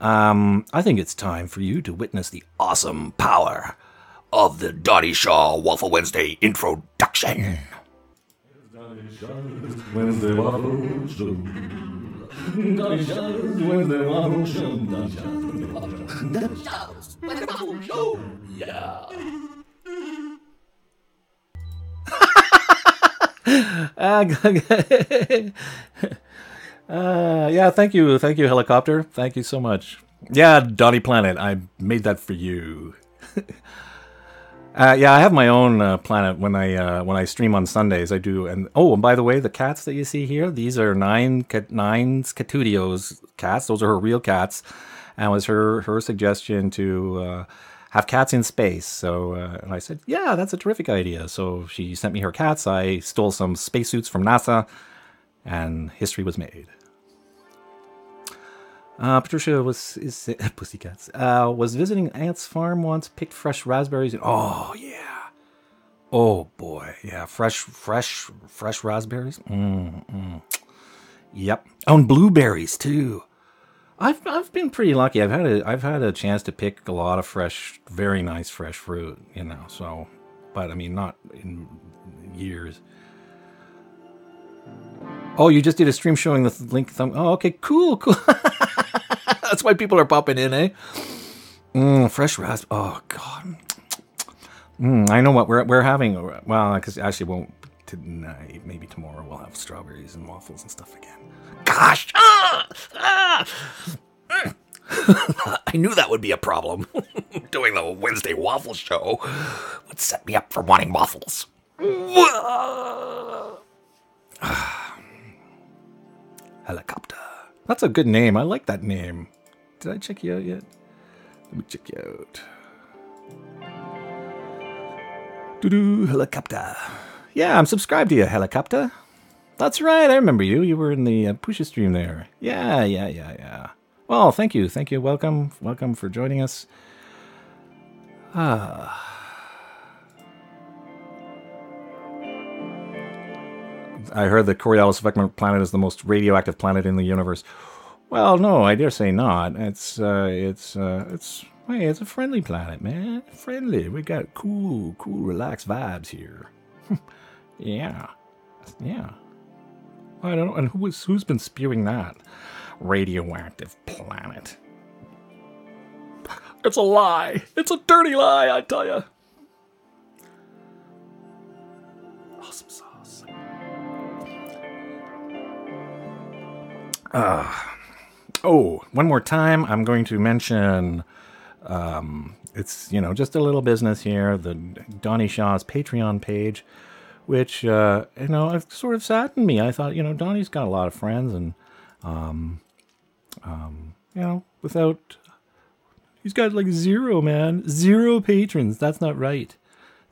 I think it's time for you to witness the awesome power of the Donny Shaw Waffle Wednesday introduction. Wednesday Waffle Show. Donny Shaw's Wednesday Waffle Show. Donny Shaw's Wednesday Waffle Show. Yeah. Yeah, thank you, Helicopter. Thank you so much. Yeah, Donny Planet, I made that for you. Yeah, I have my own planet when I stream on Sundays. I do, and by the way, the cats that you see here, these are Nine's Catudio's cats. Those are her real cats, and it was her suggestion to have cats in space. So and I said, yeah, that's a terrific idea. So she sent me her cats. I stole some spacesuits from NASA, and history was made. Patricia Pussycats was visiting Aunt's farm once. Picked fresh raspberries. Oh yeah. Oh boy, yeah. Fresh raspberries. Yep. Oh, and blueberries too. I've been pretty lucky. I've had a chance to pick a lot of fresh, very nice fresh fruit. You know. So, but I mean, not in years. Oh, you just did a stream showing the link thumb. Oh, okay, cool. That's why people are popping in, eh? Fresh rasp. Oh God. I know what we're having. Well, because actually won't tonight. Maybe tomorrow we'll have strawberries and waffles and stuff again. Gosh. I knew that would be a problem. Doing the Wednesday waffle show would set me up for wanting waffles. Helicopter. That's a good name. I like that name. Did I check you out yet? Let me check you out. Doo-doo, helicopter. Yeah, I'm subscribed to you, helicopter. That's right, I remember you. You were in the Pusha stream there. Yeah. Well, thank you. Welcome for joining us. I heard the CoriolisAffectment planet is the most radioactive planet in the universe. Well, no, I dare say not. It's a friendly planet, man. Friendly. We got cool, relaxed vibes here. Yeah. I don't know. And who's been spewing that? Radioactive planet. It's a lie. It's a dirty lie, I tell you. Awesome sauce. One more time, I'm going to mention, it's, just a little business here, the Donny Shaw's Patreon page, which, it sort of saddened me. I thought, Donny's got a lot of friends, and, he's got like zero patrons. That's not right.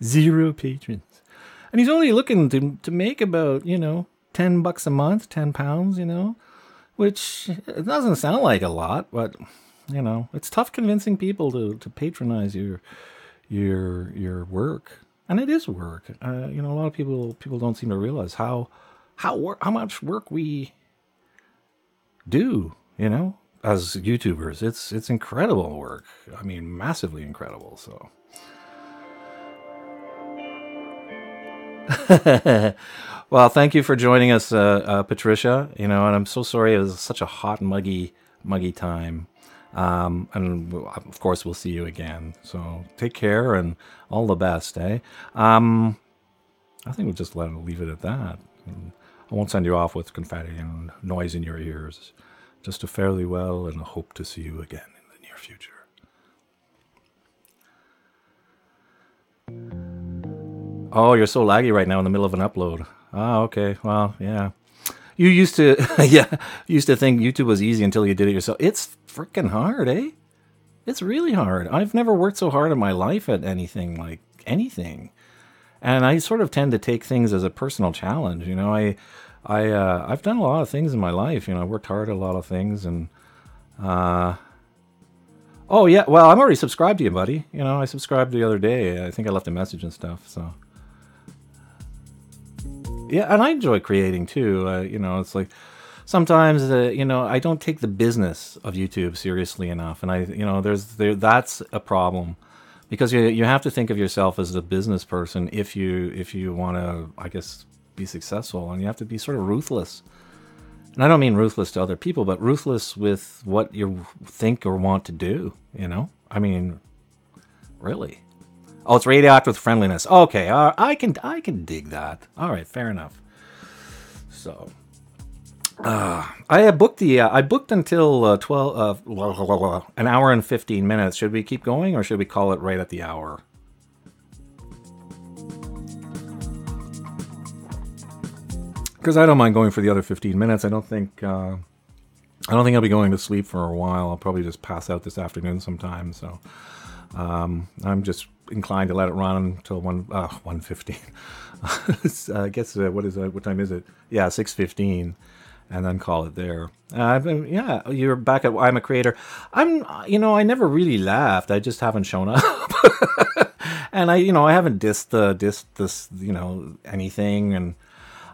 0 patrons. And he's only looking to make about, $10 a month, £10, which it doesn't sound like a lot, but it's tough convincing people to patronize your work, and it is work. A lot of people don't seem to realize how much work we do. As YouTubers, it's incredible work. I mean, massively incredible. So. Well, thank you for joining us, Patricia. And I'm so sorry it was such a hot, muggy time. And of course, we'll see you again. So take care and all the best, eh? I think we'll just leave it at that. I won't send you off with confetti and noise in your ears. Just a fairly well, and I hope to see you again in the near future. Oh, you're so laggy right now in the middle of an upload. Oh, okay. Well, yeah. You used to, think YouTube was easy until you did it yourself. It's freaking hard, eh? It's really hard. I've never worked so hard in my life at anything. And I sort of tend to take things as a personal challenge. I've done a lot of things in my life. I worked hard at a lot of things, and oh yeah, well, I'm already subscribed to you, buddy. I subscribed the other day. I think I left a message and stuff. So yeah, and I enjoy creating too. It's like sometimes I don't take the business of YouTube seriously enough, and that's a problem, because you have to think of yourself as a business person if you want to, I guess, be successful, and you have to be sort of ruthless. And I don't mean ruthless to other people, but ruthless with what you think or want to do. I mean, really. Oh, it's radioactive friendliness. Okay, I can dig that. All right, fair enough. So, I booked until 12, an hour and 15 minutes. Should we keep going, or should we call it right at the hour? because I don't mind going for the other 15 minutes. I don't think I'll be going to sleep for a while. I'll probably just pass out this afternoon sometime. So I'm just inclined to let it run until 1:15. I guess what time is it? Yeah, 6:15, and then call it there. Yeah, you're back at I'm a Creator. I never really laughed. I just haven't shown up. And I haven't dissed this, anything, and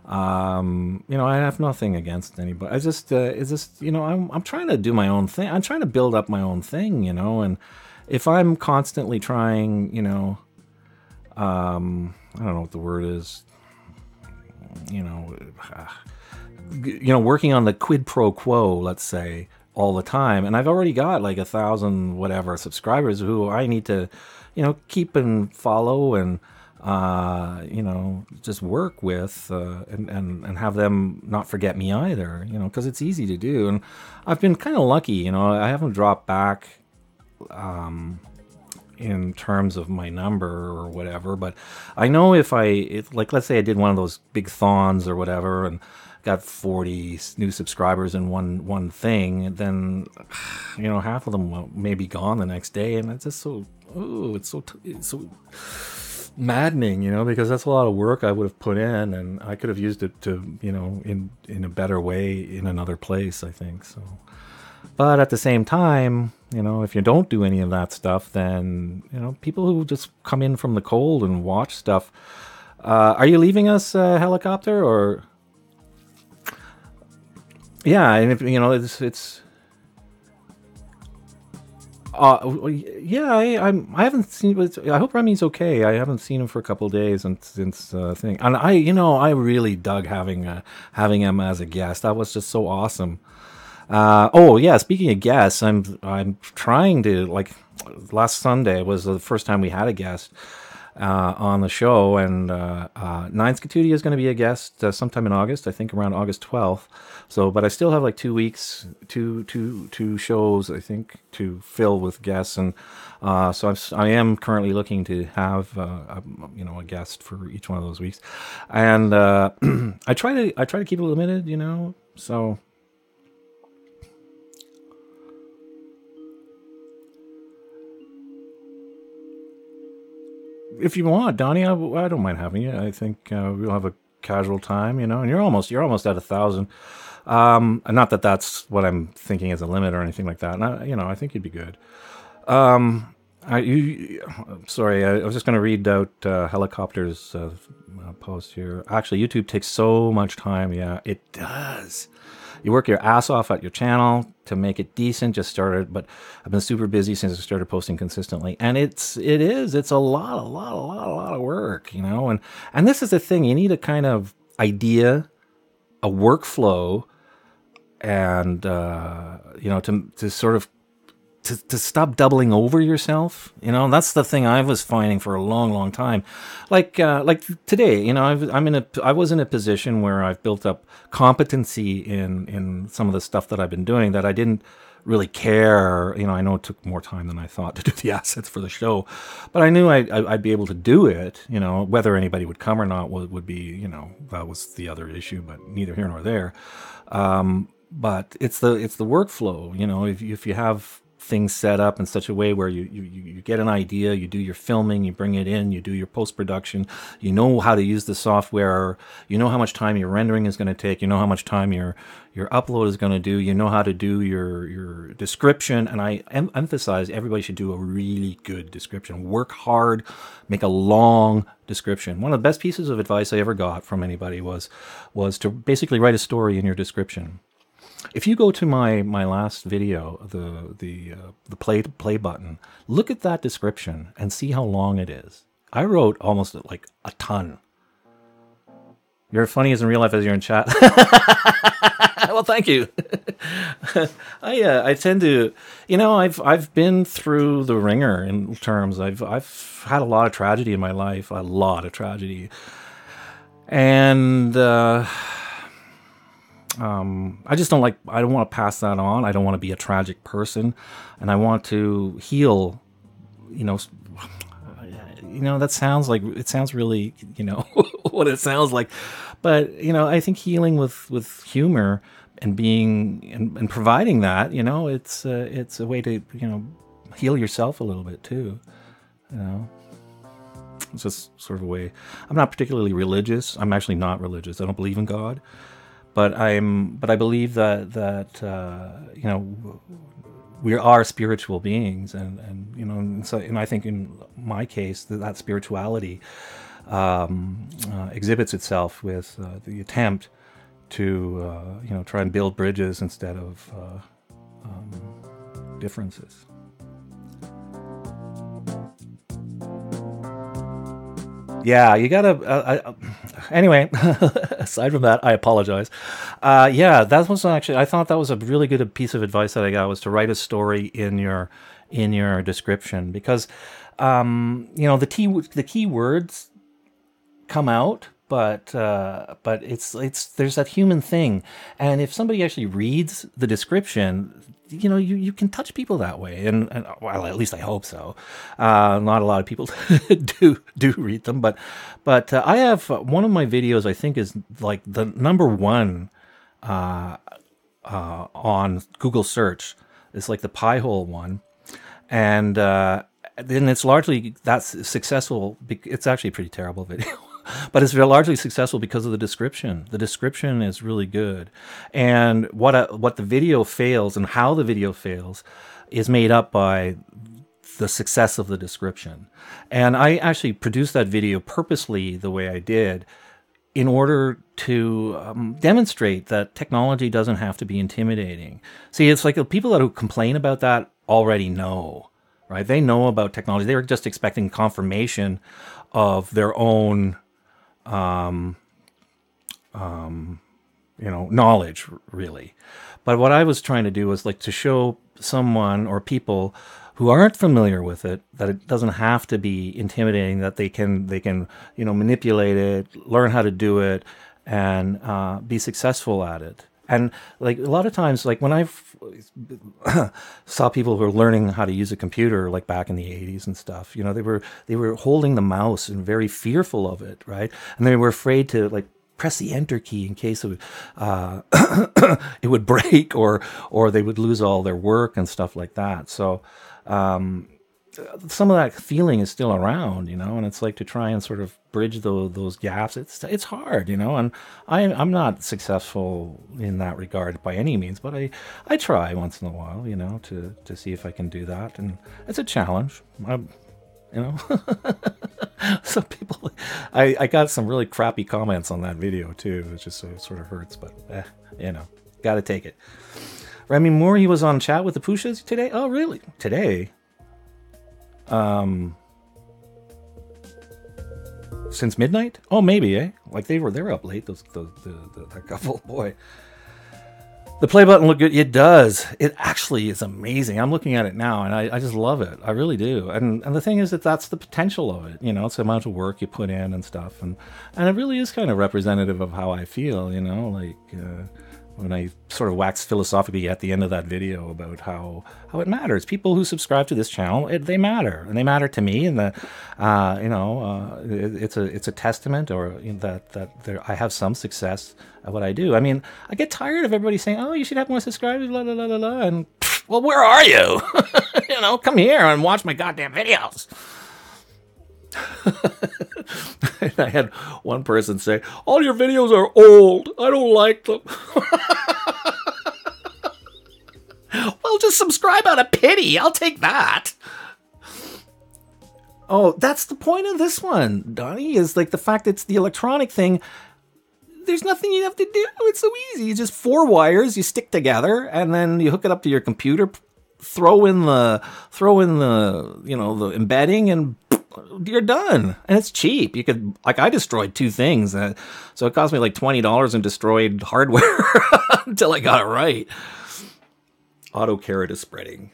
I have nothing against anybody. I just it's just I'm trying to do my own thing. I'm trying to build up my own thing, and if I'm constantly trying, I don't know what the word is, working on the quid pro quo, let's say, all the time, and I've already got like 1,000 whatever subscribers who I need to, keep and follow and just work with and have them not forget me either, because it's easy to do, and I've been kind of lucky, I haven't dropped back in terms of my number or whatever, but I know if let's say I did one of those big thons or whatever and got 40 new subscribers in one thing, then half of them may be gone the next day, and it's just it's so maddening, because that's a lot of work I would have put in, and I could have used it to in a better way in another place, I think. So, but at the same time, if you don't do any of that stuff, then people who just come in from the cold and watch stuff. Are you leaving us, Helicopter, or? Yeah, and if it's yeah, I haven't seen. I hope Remy's okay. I haven't seen him for a couple of days since thing, and I really dug having him as a guest. That was just so awesome. Oh yeah, speaking of guests, I'm trying to, like, last Sunday was the first time we had a guest on the show, and Nine Skatudia is going to be a guest sometime in August, I think around August 12th. So, but I still have like 2 weeks, two shows, I think, to fill with guests, and so I am currently looking to have a guest for each one of those weeks, and I try to keep it limited, so. If you want, Donny, I don't mind having you. I think we'll have a casual time, and you're almost at 1,000. Not that that's what I'm thinking as a limit or anything like that. And I think you'd be good. Sorry, I was just going to read out Helicopter's post here. Actually, YouTube takes so much time. Yeah, it does. You work your ass off at your channel to make it decent. Just started, but I've been super busy since I started posting consistently, and it's a lot of work, and this is the thing. You need a kind of idea, a workflow, and to sort of to stop doubling over yourself. That's the thing I was finding for a long time. Like today, I was in a position where I've built up competency in some of the stuff that I've been doing that I didn't really care. I know it took more time than I thought to do the assets for the show, but I knew I'd be able to do it. Whether anybody would come or not would be, that was the other issue, but neither here nor there. But it's the workflow. If you have things set up in such a way where you get an idea, you do your filming, you bring it in, you do your post-production, you know how to use the software, you know how much time your rendering is going to take, you know how much time your upload is going to do, you know how to do your description. And I emphasize everybody should do a really good description. Work hard, make a long description. One of the best pieces of advice I ever got from anybody was to basically write a story in your description. If you go to my last video, the play button, look at that description and see how long it is. I wrote almost like a ton. You're as funny as in real life as you're in chat. Well, thank you. I tend to, I've been through the ringer in terms. I've had a lot of tragedy in my life, a lot of tragedy, and. I just don't want to pass that on. I don't want to be a tragic person, and I want to heal, that sounds really, what it sounds like. But, you know, I think healing with humor and being and providing that, you know, it's a way to, you know, heal yourself a little bit too. You know, it's just sort of a way. I'm not particularly religious. I'm actually not religious. I don't believe in God, but I believe that you know, we are spiritual beings, and you know, and I think in my case that spirituality exhibits itself with the attempt to you know, try and build bridges instead of differences. Yeah, you gotta. Anyway, aside from that, I apologize. Yeah, that was actually. I thought that was a really good piece of advice that I got, was to write a story in your description, because you know, the key words come out, but it's there's that human thing, and if somebody actually reads the description, you know, you can touch people that way, and well, at least I hope so. Not a lot of people do read them, but I have one of my videos, I think, is like the #1 on Google search. It's like the pie hole one, and then it's largely that's successful. It's actually a pretty terrible video. But it's largely successful because of the description. The description is really good, and what the video fails and how the video fails is made up by the success of the description. And I actually produced that video purposely the way I did, in order to demonstrate that technology doesn't have to be intimidating. See, it's like the people who complain about that already know, right? They know about technology. They were just expecting confirmation of their own you know, knowledge, really. But what I was trying to do was like to show someone or people who aren't familiar with it that it doesn't have to be intimidating, that they can you know, manipulate it, learn how to do it, and be successful at it. And like a lot of times, like when I saw people who were learning how to use a computer, like back in the 80s and stuff, you know, they were holding the mouse and very fearful of it, right? And they were afraid to like press the enter key in case it would, it would break, or they would lose all their work and stuff like that. So some of that feeling is still around, you know, and it's like to try and sort of bridge those gaps. It's hard, you know, and I'm not successful in that regard by any means, but I try once in a while, you know, to see if I can do that, and it's a challenge. You know, some people, I got some really crappy comments on that video too. It just sort of hurts, but you know, gotta take it. Remy Moore, he was on chat with the Pushas today. Oh, really? Today? Since midnight? Oh, maybe, eh? Like they were up late. That couple, boy. The play button looked good. It does. It actually is amazing. I'm looking at it now, and I just love it. I really do. And the thing is that that's the potential of it. You know, it's the amount of work you put in and stuff, and it really is kind of representative of how I feel. You know, like when I sort of waxed philosophically at the end of that video about how it matters. People who subscribe to this channel, they matter, and they matter to me, and you know, it's a testament, or you know, that I have some success at what I do. I mean, I get tired of everybody saying, "Oh, you should have more subscribers," blah blah blah blah blah, and well, where are you? You know, come here and watch my goddamn videos. I had one person say, "All your videos are old. I don't like them." Well, just subscribe out of pity. I'll take that. Oh, that's the point of this one, Donny, is like the fact it's the electronic thing. There's nothing you have to do. It's so easy. You just 4 wires you stick together, and then you hook it up to your computer, throw in the you know, the embedding, and you're done. And it's cheap. You could, like, I destroyed 2 things, so it cost me like $20 and destroyed hardware until I got it right. Auto carrot is spreading.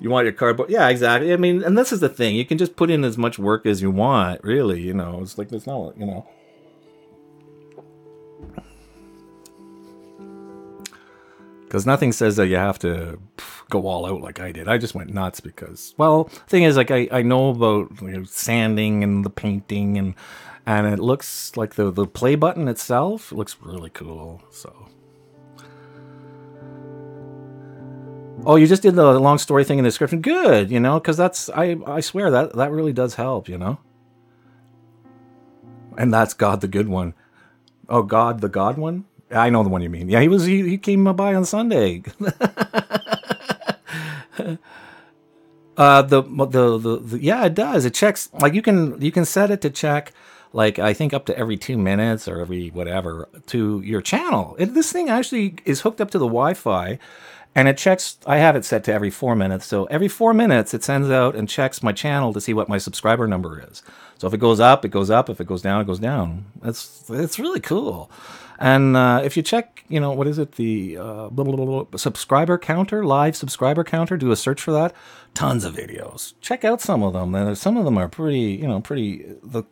You want your cardboard? Yeah, exactly. I mean, and this is the thing. You can just put in as much work as you want, really. You know, it's like there's no, you know. Because nothing says that you have to go all out like I did. I just went nuts because, well, thing is, like I know about sanding and the painting and it looks like the play button itself, it looks really cool. So, oh, you just did the long story thing in the description. Good, because that's I swear that really does help, And that's God the good one. Oh, God the God one. I know the one you mean. Yeah, he came by on Sunday. Yeah, it does. It checks, like you can set it to check, like I think up to every 2 minutes or every whatever to your channel. This thing actually is hooked up to the Wi-Fi, and it checks. I have it set to every 4 minutes, so every 4 minutes it sends out and checks my channel to see what my subscriber number is. So if it goes up, it goes up. If it goes down, it goes down. It's really cool. And if you check, what is it? The subscriber counter, live subscriber counter. Do a search for that. Tons of videos. Check out some of them. And some of them are pretty. The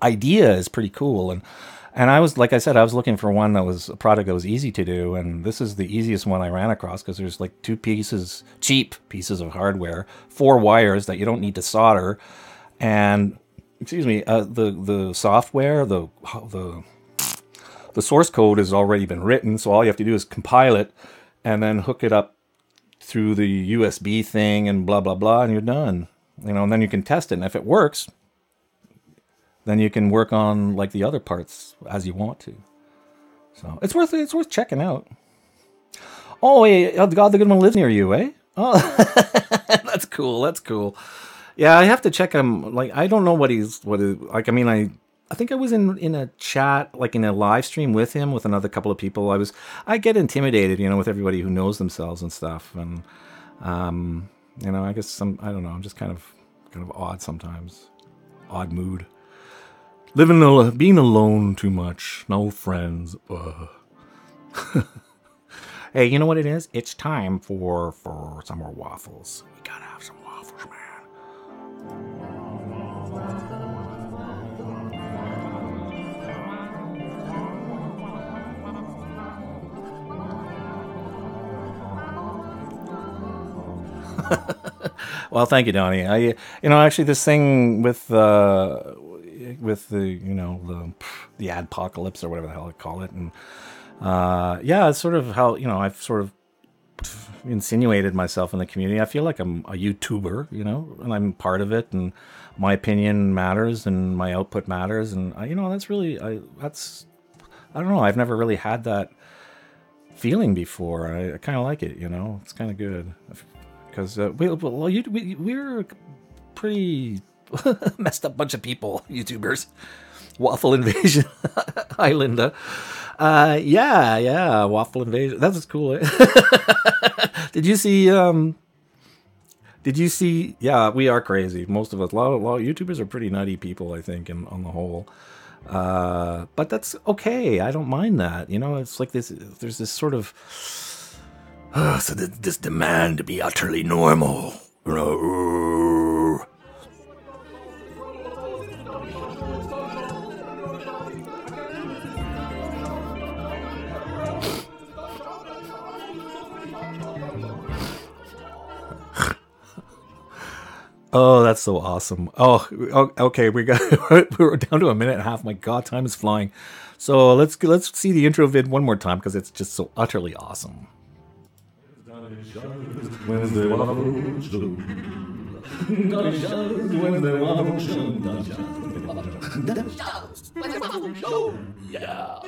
idea is pretty cool. And I was, like I said, I was looking for one that was a product that was easy to do. And this is the easiest one I ran across because there's like cheap pieces of hardware, 4 wires that you don't need to solder, and the software, the source code has already been written, so all you have to do is compile it and then hook it up through the USB thing and blah, blah, blah, and you're done. And then you can test it. And if it works, then you can work on like the other parts as you want to. So it's worth checking out. Oh, hey, God the good one lives near you, eh? Oh, that's cool. That's cool. Yeah, I have to check him. Like, I don't know what he's like. I mean, I think I was in a chat, like in a live stream with him, with another couple of people. I get intimidated, with everybody who knows themselves and stuff. And, I guess I don't know, I'm just kind of odd sometimes. Odd mood. Being alone too much. No friends. Hey, you know what it is? It's time for some more waffles. We gotta have some waffles, man. Well, thank you, Donny. Actually, this thing with the the adpocalypse or whatever the hell I call it, and it's sort of how I've sort of insinuated myself in the community. I feel like I'm a YouTuber, and I'm part of it, and my opinion matters, and my output matters, and that's really I don't know. I've never really had that feeling before. I kind of like it. It's kind of good. Because we're a pretty messed up bunch of people, YouTubers. Waffle Invasion. Hi, Linda. Yeah, Waffle Invasion. That's cool. Eh? Did you see? Yeah, we are crazy. Most of us. A lot of YouTubers are pretty nutty people, I think, on the whole. But that's okay. I don't mind that. It's like this. There's this sort of. So this demand to be utterly normal. Oh, that's so awesome. Oh, okay. We're down to a minute and a half. My God, time is flying. So let's see the intro vid one more time because it's just so utterly awesome. Wednesday waffle show. Yeah.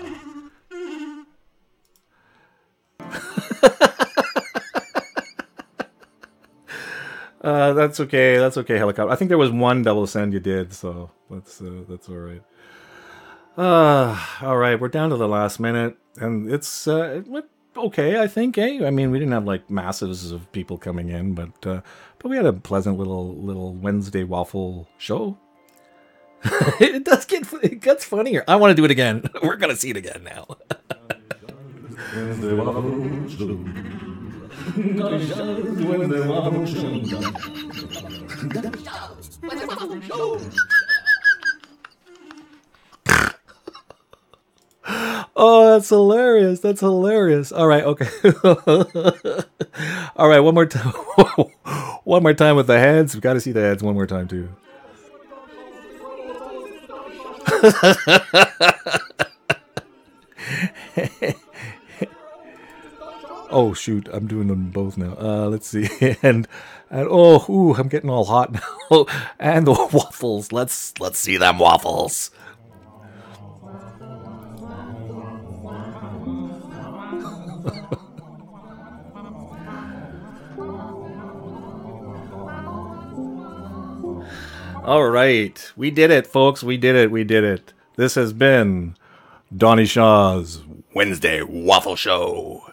That's okay. That's okay, helicopter. I think there was one double send you did, so that's all right. All right. We're down to the last minute, and it's it went okay, I think. I mean, we didn't have like masses of people coming in, but we had a pleasant little Wednesday waffle show. It gets funnier. I want to do it again. We're gonna see it again now. Wednesday waffle show. Wednesday waffle show. Oh, that's hilarious. That's hilarious. All right, okay. All right, one more time. One more time with the heads. We've got to see the heads one more time too. Oh shoot, I'm doing them both now. Let's see. And oh, ooh, I'm getting all hot now. And the waffles. Let's see them waffles. All right, we did it, folks. We did it. We did it. This has been Donny Shaw's Wednesday Waffle Show.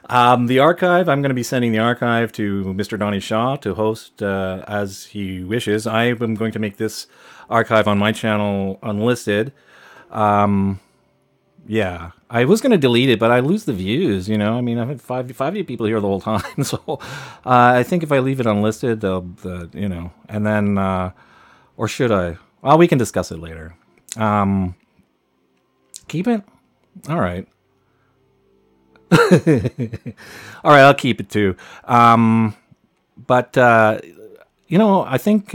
The archive, I'm going to be sending the archive to Mr. Donny Shaw to host as he wishes. I am going to make this archive on my channel unlisted. Yeah, I was going to delete it, but I lose the views, you know. I mean, I've had five people here the whole time, so I think if I leave it unlisted, you know, and then, or should I? Well, we can discuss it later. Keep it? All right. All right, I'll keep it too. But you know, I think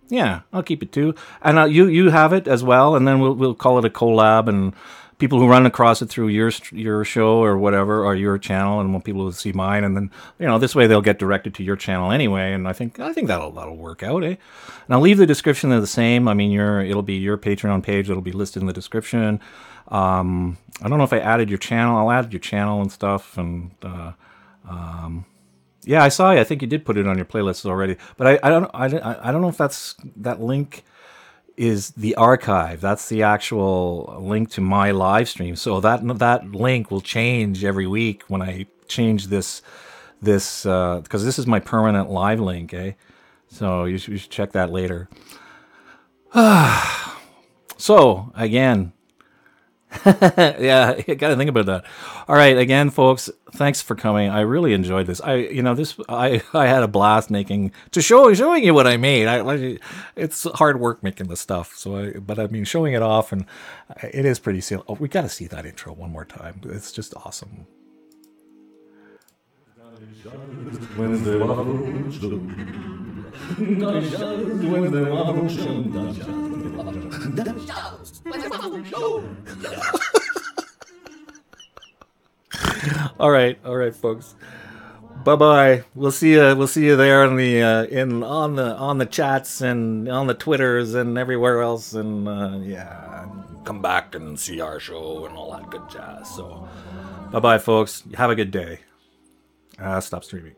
yeah, I'll keep it too. And you have it as well, and then we'll call it a collab, and people who run across it through your show or whatever, or your channel, and people will see mine, and then, you know, this way they'll get directed to your channel anyway. And I think that'll work out, eh? And I'll leave the description the same. I mean, it'll be your Patreon page that'll be listed in the description. I don't know if I added your channel. I'll add your channel and stuff, and yeah, I saw you. I think you did put it on your playlists already, but I don't know if that link is the archive. That's the actual link to my live stream. So that link will change every week when I change this because this is my permanent live link, eh? So you should check that later. So again. Yeah, you got to think about that. All right, again, folks, thanks for coming. I really enjoyed this. I had a blast showing you what I made. It's hard work making this stuff. But I mean, showing it off, and it is pretty silly. Oh, we got to see that intro one more time. It's just awesome. All right, folks. Bye-bye. We'll see you there on the chats and on the Twitters and everywhere else, and yeah, come back and see our show and all that good jazz. So bye-bye, folks. Have a good day. Stop streaming.